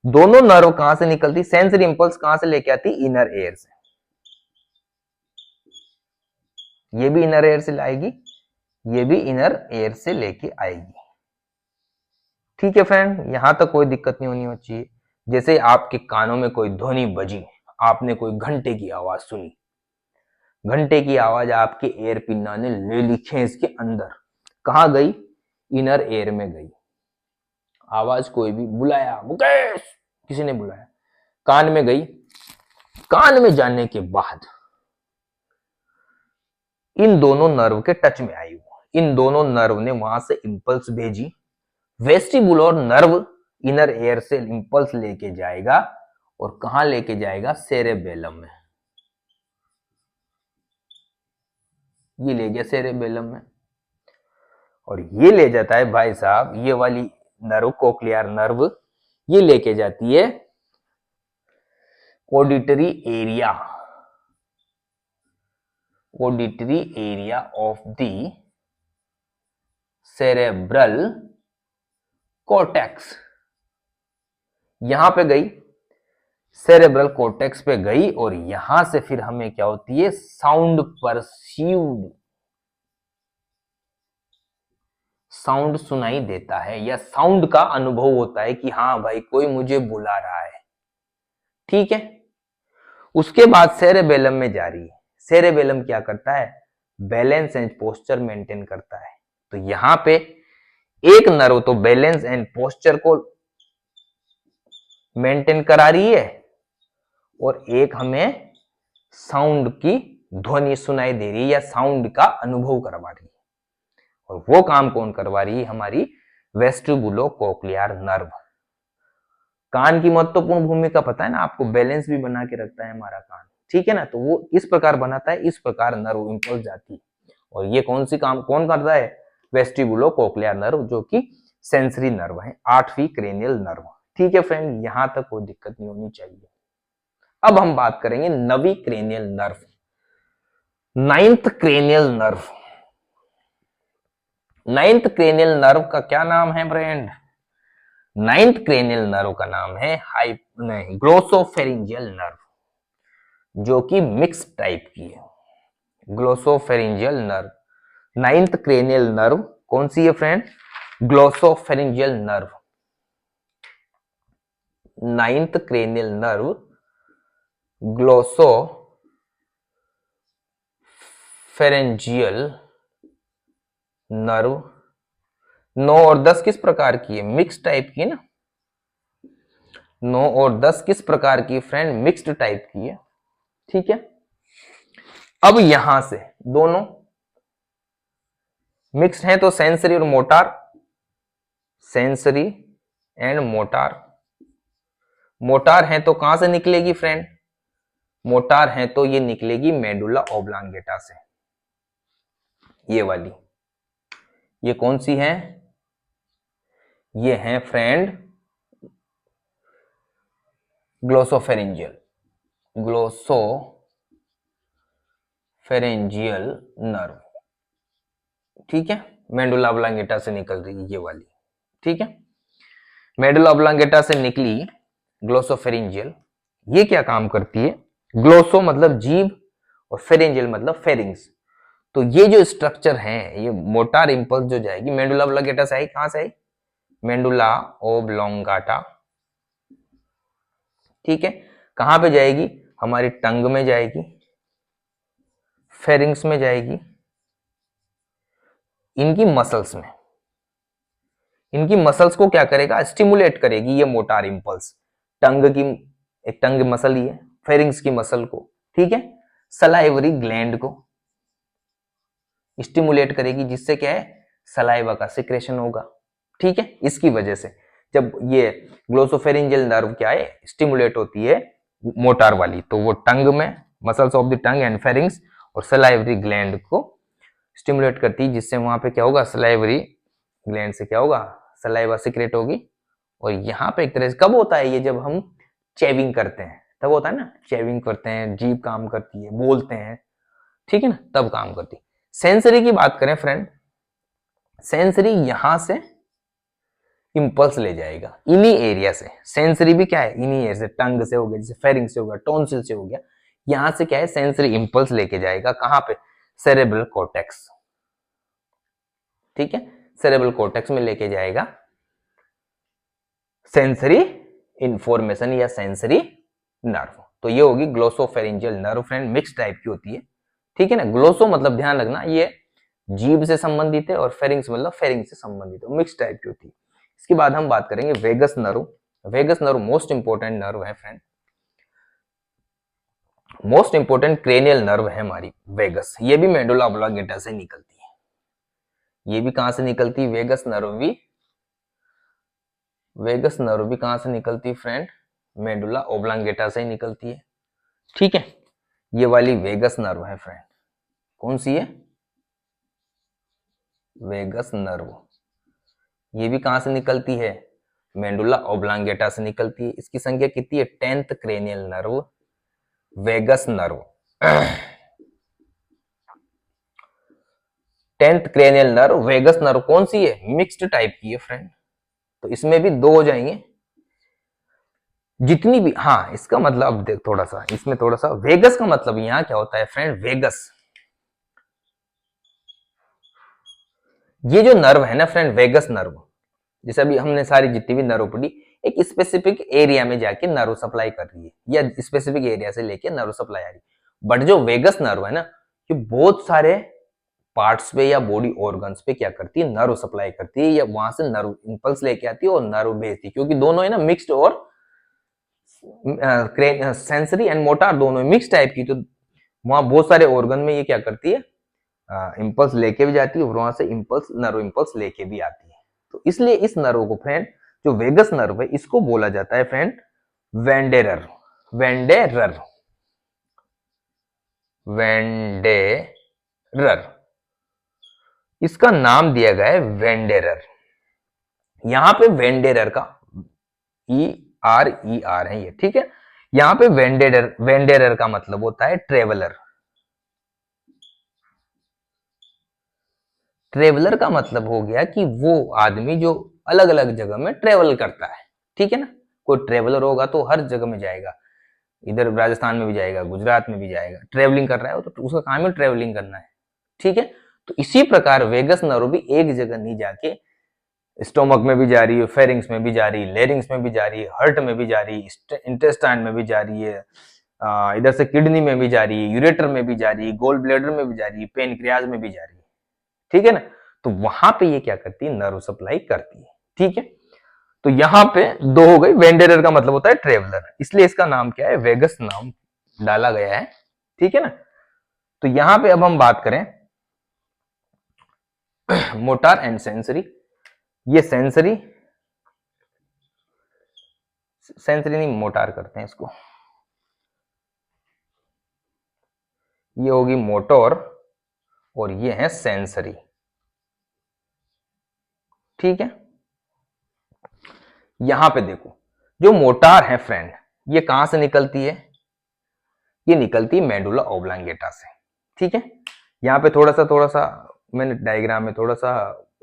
दोनों नर्व कहां से निकलती, सेंसरी इंपल्स कहां से लेके आती, इनर एयर से, ये भी इनर एयर से लाएगी, ये भी इनर एयर से लेके आएगी, ठीक है फ्रेंड, यहां तक कोई दिक्कत नहीं होनी चाहिए। जैसे आपके कानों में कोई ध्वनि बजी, आपने कोई घंटे की आवाज सुनी, घंटे की आवाज आपके एयर पिन्ना ने ले ली खींच के अंदर, कहां गई, इनर एयर में गई। आवाज कोई भी, बुलाया मुकेश, किसी ने बुलाया, कान में गई, कान में जाने के बाद इन दोनों नर्व के टच में आई, इन दोनों नर्व ने वहां से इंपल्स भेजी, वेस्टिबुलर नर्व इनर एयर से इंपल्स लेके जाएगा और कहां लेके जाएगा, सेरेबेलम में, ये ले गया सेरेबेलम में, और ये ले जाता है भाई साहब, ये वाली नर्व कोक्लियर नर्व, ये लेके जाती है auditory area, auditory area of the cerebral cortex, यहां पे गई, सेरेब्रल कॉर्टेक्स पे गई, और यहां से फिर हमें क्या होती है, साउंड परसीव्ड, साउंड सुनाई देता है, या साउंड का अनुभव होता है कि हाँ भाई कोई मुझे बुला रहा है, ठीक है। उसके बाद सेरेबेलम में जा रही है, सेरेबेलम क्या करता है, बैलेंस एंड पोस्चर मेंटेन करता है। तो यहां पे एक नर्व तो बैलेंस एंड पोस्चर को मेंटेन करा रही है और एक हमें साउंड की ध्वनि सुनाई दे रही है या साउंड का अनुभव करवा रही है। और वो काम कौन करवा रही है? हमारी वेस्टिबुलो कोक्लियर नर्व। कान की महत्वपूर्ण भूमिका पता है ना आपको, बैलेंस भी बना के रखता है हमारा कान, ठीक है ना। तो वो इस प्रकार बनाता है, इस प्रकार नर्व इंपल्स जाती है। और ये कौन सी काम कौन करता है? वेस्टिबुलो कोक्लियर नर्व, जो कि सेंसरी नर्व है, 8वीं क्रेनियल नर्व। ठीक है फ्रेंड, यहां तक कोई दिक्कत नहीं होनी चाहिए। अब हम बात करेंगे 9वीं cranial nerve, 9th cranial nerve. 9th cranial nerve का क्या नाम है फ्रेंड? 9th क्रेनियल नर्व का नाम है ग्लोसोफेरिंजियल नर्व, जो कि मिक्स टाइप की है। Glossopharyngeal nerve, 9th cranial nerve कौन सी है friend? Glossopharyngeal nerve. 9th cranial nerve glossopharyngeal nerve 9 और 10 किस प्रकार की है? मिक्स टाइप की है ना। 9 और 10 किस प्रकार की फ्रेंड? मिक्स्ड टाइप की है, ठीक है। अब यहां से दोनों मिक्स्ड हैं तो सेंसरी और motor, sensory and mortar. Motor है तो कहां से निकलेगी फ्रेंड? मोटार है तो ये निकलेगी मेडुला ओब्लांगेटा से। ये वाली, ये कौन सी है? ये है फ्रेंड ग्लोसोफेरिंजियल, ग्लोसोफेरिंजियल नर्व, ठीक है। मेडुला ओब्लांगेटा से निकल रही है ये वाली, ठीक है। मेडुला ओब्लांगेटा से निकली ग्लोसोफेरिंजियल, ये क्या काम करती है? ग्लोसो मतलब जीभ और फेरिंजियल मतलब फेरिंग्स। तो ये जो स्ट्रक्चर है, ये मोटार इंपल्स जो जाएगी मेडुला ओब्लांगेटा से आई, कहां से आई? मेडुला ओब्लोंगाटा, ठीक है। कहां पे जाएगी? हमारी टंग में जाएगी, फेरिंग्स में जाएगी, इनकी मसल्स में। इनकी मसल्स को क्या करेगा? स्टिमुलेट करेगी ये मोटार इंपल्स। टंग की एक टंग मसल ही है, फेरिंग्स की मसल को, ठीक है। सलाइवरी ग्लैंड को स्टिमुलेट करेगी, जिससे क्या है? सलाइवा का सिक्रेशन होगा, ठीक है। इसकी वजह से जब ये ग्लोसोफेरिंजियल नर्व क्या है? स्टिमुलेट होती है मोटार वाली, तो वो टंग में muscles of the tongue and pharynx और सलाइवरी ग्लैंड को स्टिमुलेट करती है, जिससे वहां पे क्या होगा? सलाइवरी ग्लैंड से क्या होगा? सलाइवा सिक्रेट होगी। और यहाँ पे एक तरह से कब होता है ये? जब हम चेविंग करते हैं तब होता है ना, चेविंग करते हैं, जीभ काम करती है, बोलते हैं, ठीक है ना, तब काम करती है। सेंसरी की बात करें फ्रेंड, सेंसरी यहां से इंपल्स ले जाएगा इन्हीं एरिया से। सेंसरी भी क्या है? इन्हीं एरिया से, टंग से हो गया, जैसे फेरिंग से हो गया, टॉन्सिल से हो गया, यहां से क्या है? सेंसरी इंपल्स लेके जाएगा कहां पे? सेरेब्रल कॉर्टेक्स, ठीक है। सेरेब्रल कॉर्टेक्स में लेके जाएगा सेंसरी इंफॉर्मेशन या सेंसरी नर्व। तो ये होगी glossopharyngeal nerve friend, mix type की होती है, ठीक है ना। ग्लोसो मतलब ध्यान रखना ये जीभ से संबंधित है और फेरिंग्स मतलब फेरिंग से संबंधित है, मिक्स टाइप की होती है। इसके बाद हम बात करेंगे vagus nerve. Vagus nerve most important nerve है friend, most important cranial nerve है हमारी वेगस। ये भी मेडुला ओब्लांगेटा से निकलती है। ये भी कहां से निकलती है? वेगस नर्व भी, वेगस नर्व भी कहां से निकलती है फ्रेंड? मेडुला ओब्लांगेटा से ही निकलती है, ठीक है। ये वाली वेगस नर्व है फ्रेंड, कौन सी है? Vagus nerve. ये भी कहां से निकलती है? मेडुला ओब्लांगेटा से निकलती है। इसकी संख्या कितनी है? 10th cranial nerve, vagus nerve. 10th cranial nerve, vagus nerve कौन सी है? मिक्स्ड टाइप की है फ्रेंड। तो इसमें भी दो हो जाएंगे जितनी भी, हाँ इसका मतलब अब देख थोड़ा सा, इसमें थोड़ा सा वेगस का मतलब यहां क्या होता है फ्रेंड? वेगस, ये जो नर्व है ना फ्रेंड, वेगस नर्व, जैसे अभी हमने सारी जितनी भी नर्व पढ़ी, एक स्पेसिफिक एरिया में जाके नर्व सप्लाई कर रही है या स्पेसिफिक एरिया से लेके नर्व सप्लाई आ रही है। बट जो वेगस नर्व है ना, ये बहुत सारे पार्ट्स पे या बॉडी ऑर्गन्स पे क्या करती है, नर्व सप्लाई करती है, या वहां से नर्व इंपल्स लेके आती है और नर्व भेजती है, क्योंकि दोनों है ना मिक्स्ड और सेंसरी एंड मोटर दोनों मिक्स टाइप की, तो वहां बहुत सारे ऑर्गन में ये क्या करती है, इंपल्स लेके भी जाती है और वहां से इंपल्स नर्व इंपल्स लेके भी आती है। तो इसलिए इस नर्व को फ्रेंड, जो वेगस नर्व है, इसको बोला जाता है फ्रेंड वेंडेरर। वेंडेरर, वेंडेरर, इसका नाम दिया गया है वेंडेरर। यहां पे वेंडेरर का ERER है ये, ठीक है। यहां पे वेंडेरर, वेंडेरर का मतलब होता है ट्रेवलर। ट्रेवलर का मतलब हो गया कि वो आदमी जो अलग अलग जगह में ट्रेवल करता है, ठीक है ना। कोई ट्रेवलर होगा तो हर जगह में जाएगा, इधर राजस्थान में भी जाएगा, गुजरात में भी जाएगा, ट्रेवलिंग कर रहा है तो उसका काम है ट्रेवलिंग करना है, ठीक है। तो इसी प्रकार वेगस नर्व भी एक जगह नहीं जाके स्टोमक में भी जा रही है, फेरिंग्स में भी जा रही है, लेरिंग्स में भी जा रही है, हार्ट में भी जा रही है, इंटेस्टाइन में भी जा रही है, इधर से किडनी में भी जा रही है, यूरेटर में भी जा रही है, गोल ब्लेडर में भी जा रही है, पेनक्रियाज में भी जा रही है, ठीक है ना। तो वहां पे ये क्या करती है, नर्व सप्लाई करती है, ठीक है। तो यहां पे दो हो गई, वेंडेरर का मतलब होता है ट्रेवलर, इसलिए इसका नाम क्या है, वेगस नाम डाला गया है, ठीक है ना। तो यहां पे अब हम बात करें मोटार एंड सेंसरी। ये सेंसरी, सेंसरी नहीं मोटार करते हैं इसको, ये होगी मोटर और ये है सेंसरी, ठीक है। यहां पे देखो, जो मोटार है फ्रेंड, ये कहां से निकलती है, ये निकलती है मेडुला ओब्लांगेटा से, ठीक है। यहाँ पे थोड़ा सा मैंने डायग्राम में थोड़ा सा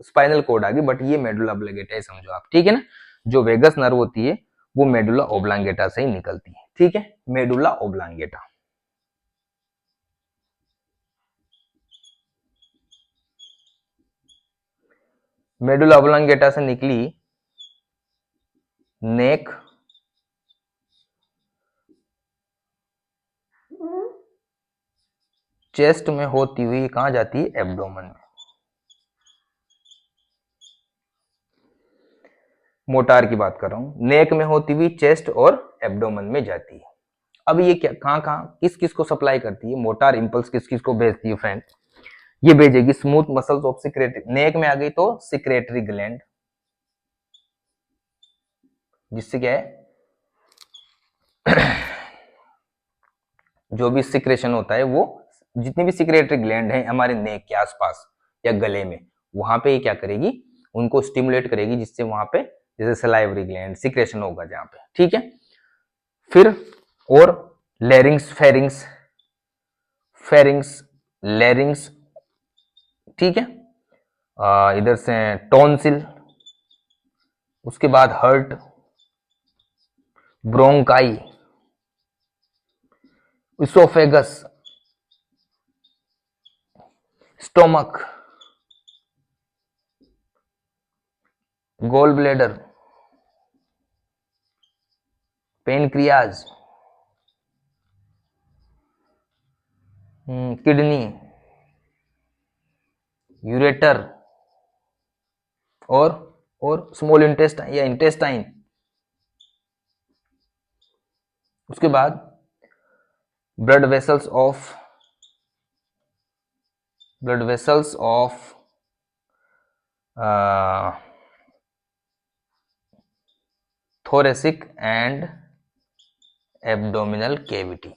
स्पाइनल कोड आ गई, बट ये मेडुला ओब्लांगेटा ही समझो आप, ठीक है ना। जो वेगस नर्व होती है वो मेडुला ओब्लांगेटा से ही निकलती है, ठीक है, मेडुला ओब्लांगेटा। मेडुला ओब्लांगेटा से निकली नेक, चेस्ट में होती हुई कहां जाती है, एब्डोमेन में। मोटार की बात कर रहा हूं, नेक में होती हुई चेस्ट और एब्डोमेन में जाती है। अब ये क्या कहां कहां किस किस को सप्लाई करती है, मोटार इंपल्स किस किस को भेजती है फ्रेंड, ये भेजेगी स्मूथ मसल्स ऑफ सिक्रेटरी, नेक में आ गई तो सिक्रेटरी ग्लैंड, जिससे क्या है जो भी सिक्रेशन होता है वो, जितनी भी सिक्रेटरी ग्लैंड है हमारे नेक के आसपास या गले में, वहां पे ये क्या करेगी, उनको स्टिमुलेट करेगी, जिससे वहां पे जैसे सलाइवरी ग्लैंड सिक्रेशन होगा जहां पे, ठीक है। फिर और लेरिंग्स, फेरिंग्स, फेरिंग्स, लेरिंग्स, ठीक है, इधर से टॉन्सिल, उसके बाद heart, bronchi, oesophagus, stomach, gall bladder, pancreas, kidney, ureter और स्मॉल इंटेस्टाइन या इंटेस्टाइन। उसके बाद blood vessels of, blood vessels of thoracic and abdominal cavity.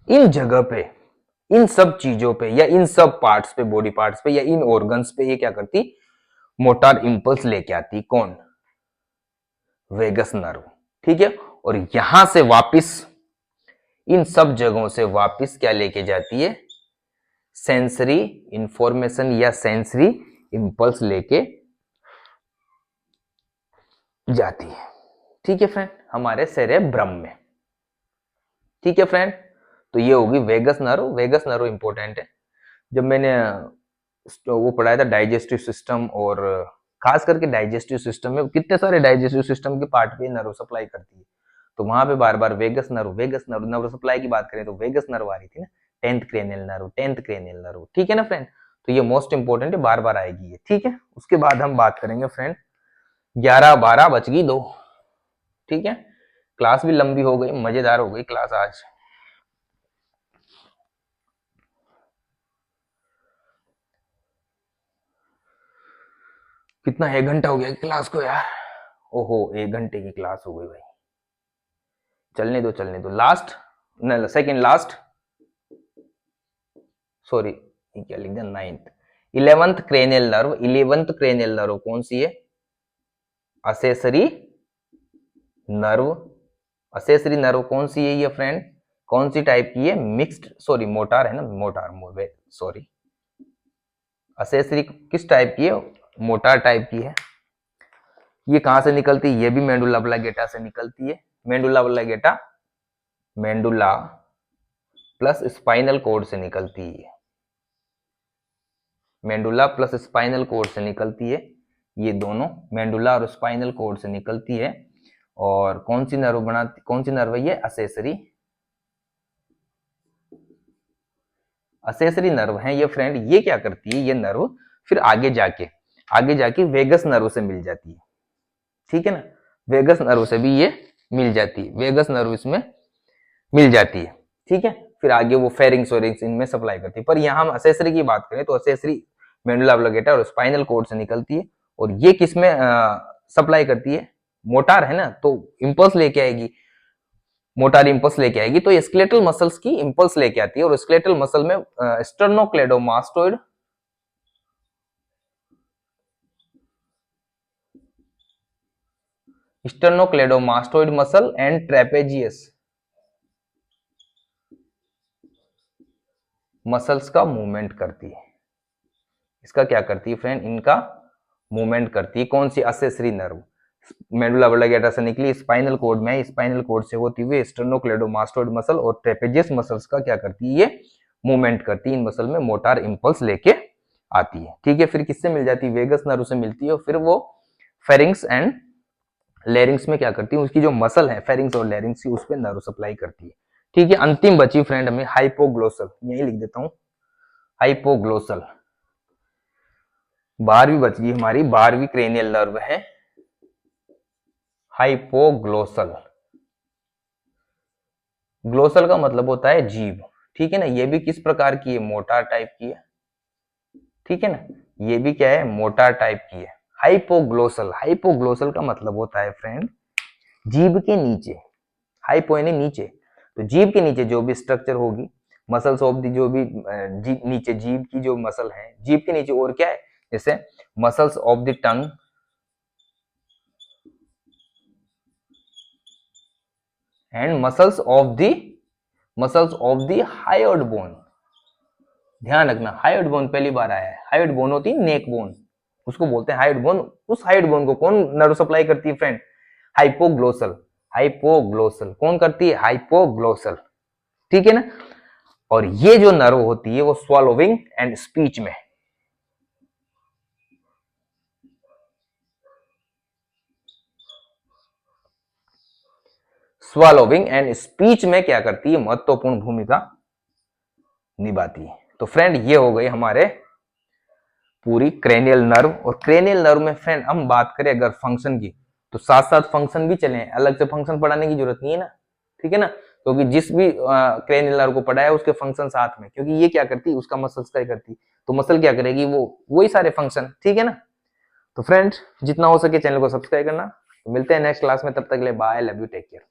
इन जगह पे, इन सब चीजों पे या इन सब पार्ट्स पे, बॉडी पार्ट्स पे या इन ऑर्गन्स पे ये क्या करती, मोटार इंपल्स लेके आती, कौन, वेगस नर्व, ठीक है। और यहां से वापस इन सब जगहों से वापस क्या लेके जाती है, सेंसरी इंफॉर्मेशन या सेंसरी इंपल्स लेके जाती है, ठीक है फ्रेंड, हमारे सेरेब्रम में, ठीक है फ्रेंड। तो ये होगी vagus nerve. Vagus nerve important है, जब मैंने वो पढ़ाया था डाइजेस्टिव सिस्टम, और खास करके डाइजेस्टिव सिस्टम में कितने सारे डाइजेस्टिव सिस्टम के पार्ट पे नर्व सप्लाई करती है, तो वहां पे बार बार vagus nerve, vagus nerve, nerve supply की बात करें तो वेगस नर्व आ रही थी ना, tenth cranial nerve, tenth cranial nerve, ठीक है ना फ्रेंड। तो ये मोस्ट इंपोर्टेंट है, बार बार आएगी ये, ठीक है। उसके बाद हम बात करेंगे फ्रेंड 11-12 बज गई 2, ठीक है। क्लास भी लंबी हो गई, मजेदार हो गई क्लास आज। कितना 1 घंटा हो गया क्लास को यार, ओहो 1 घंटे की क्लास हो गई भाई। चलने दो चलने दो, लास्ट न सेकंड लास्ट, सॉरी क्या लिख दिया, 9th 11th cranial nerve. 11th cranial nerve कौन सी है, असेसरी नर्व। असेसरी नर्व कौन सी है ये फ्रेंड, कौन सी टाइप की है, मिक्स्ड, सॉरी मोटार है ना, मोटार, सॉरी असेसरी किस टाइप की है, मोटार टाइप की है। ये कहां से निकलती है, ये भी मेंडुला ऑब्लिगेटा से निकलती है। मेंडुला ऑब्लिगेटा मेंडुला प्लस स्पाइनल कॉर्ड से निकलती है, मेंडुला प्लस स्पाइनल कॉर्ड से निकलती है। ये दोनों मेंडुला और स्पाइनल कॉर्ड से निकलती है। और कौन सी नर्व बनाती, कौन सी नर्व है ये, असेसरी, असेसरी नर्व है ये फ्रेंड। ये क्या करती है ये नर्व, फिर आगे जाके वेगस नर्व से मिल जाती है, ठीक है ना। वेगस नर्व से भी ये मिल जाती है, वेगस नर्व इसमें मिल जाती है, ठीक है। फिर आगे वो फेरिंग्स वेरिंग्स इनमें सप्लाई करती है। पर यहाँ हम असेसरी की बात करें तो असेसरी मेंडुला ऑब्लिगेटा और स्पाइनल कॉर्ड से निकलती है। और ये किसमें सप्लाई करती है, मोटार है ना, तो इंपल्स लेके आएगी, मोटार इंपल्स लेके आएगी। तो स्केलेटल मसल्स की इंपल्स लेके आती है। और स्केलेटल मसल में स्टर्नोक्लेडोमास्टोइड, स्टर्नोक्लेडोमास्टोइड मसल एंड ट्रेपेजियस मसल्स का मूवमेंट करती है। इसका क्या करती है फ्रेंड, इनका मूवमेंट करती है। कौन सी, असेसरी नर्व मेडुला ऑब्लिगेटा से निकली, स्पाइनल कॉर्ड में, स्पाइनल कॉर्ड से होती हुई स्टर्नोक्लेडोमास्टोइड मसल और ट्रेपेजियस मसल्स का क्या करती है, ये मूवमेंट करती है। इन मसल में मोटार इंपल्स लेके आती है, ठीक है। फिर किससे मिल जाती है, वेगस नर्व से मिलती है। और फिर वो फेरिंग्स एंड लेरिंग्स में क्या करती है, उसकी जो मसल है फेरिंग्स और लेरिंग्स की, उस पर नर्व सप्लाई करती है, ठीक है। अंतिम बची फ्रेंड हमें हाइपोग्लोसल, यही लिख देता हूं हाइपोग्लोसल। 12वीं बच गई हमारी, 12वीं क्रेनियल नर्व है हाइपोग्लोसल। ग्लोसल का मतलब होता है जीभ, ठीक है ना। ये भी किस प्रकार की है, मोटार टाइप की है, ठीक है ना। ये भी क्या है, मोटार टाइप की है। हाइपोग्लोसल, हाइपोग्लोसल का मतलब होता है फ्रेंड जीभ के नीचे, हाइपो यानी नीचे, तो जीभ के नीचे जो भी स्ट्रक्चर होगी, मसल्स ऑफ दी, जो भी नीचे जीभ की जो मसल है, जीभ के नीचे और क्या है, जैसे muscles of the tongue and muscles of the hyoid bone. ध्यान रखना, हायोइड बोन पहली बार आया है। हायोइड बोन होती है नेक बोन, उसको बोलते हैं हायोइड बोन। उस हायोइड बोन को कौन नर्व सप्लाई करती है फ्रेंड, हाइपोग्लोसल। हाइपोग्लोसल कौन करती है, हाइपोग्लोसल, ठीक है ना। और ये जो नर्व होती है वो स्वॉलोविंग एंड स्पीच में, स्वॉलोविंग एंड स्पीच में क्या करती है, महत्वपूर्ण भूमिका निभाती है। तो फ्रेंड ये हो गई हमारे पूरी क्रेनियल नर्व। और क्रेनियल नर्व में फ्रेंड हम बात करें अगर फंक्शन की, तो साथ साथ फंक्शन भी चले, अलग से फंक्शन पढ़ाने की जरूरत नहीं है ना, ठीक है ना। क्योंकि जिस भी क्रेनियल नर्व को पढ़ाया उसके फंक्शन साथ में, क्योंकि ये क्या करती है, उसका मसल्स का करती, तो मसल क्या करेगी, वो वही सारे फंक्शन, ठीक है ना। तो फ्रेंड जितना हो सके चैनल को सब्सक्राइब करना। तो मिलते हैं नेक्स्ट क्लास में, तब तक के लिए bye, love you, take care.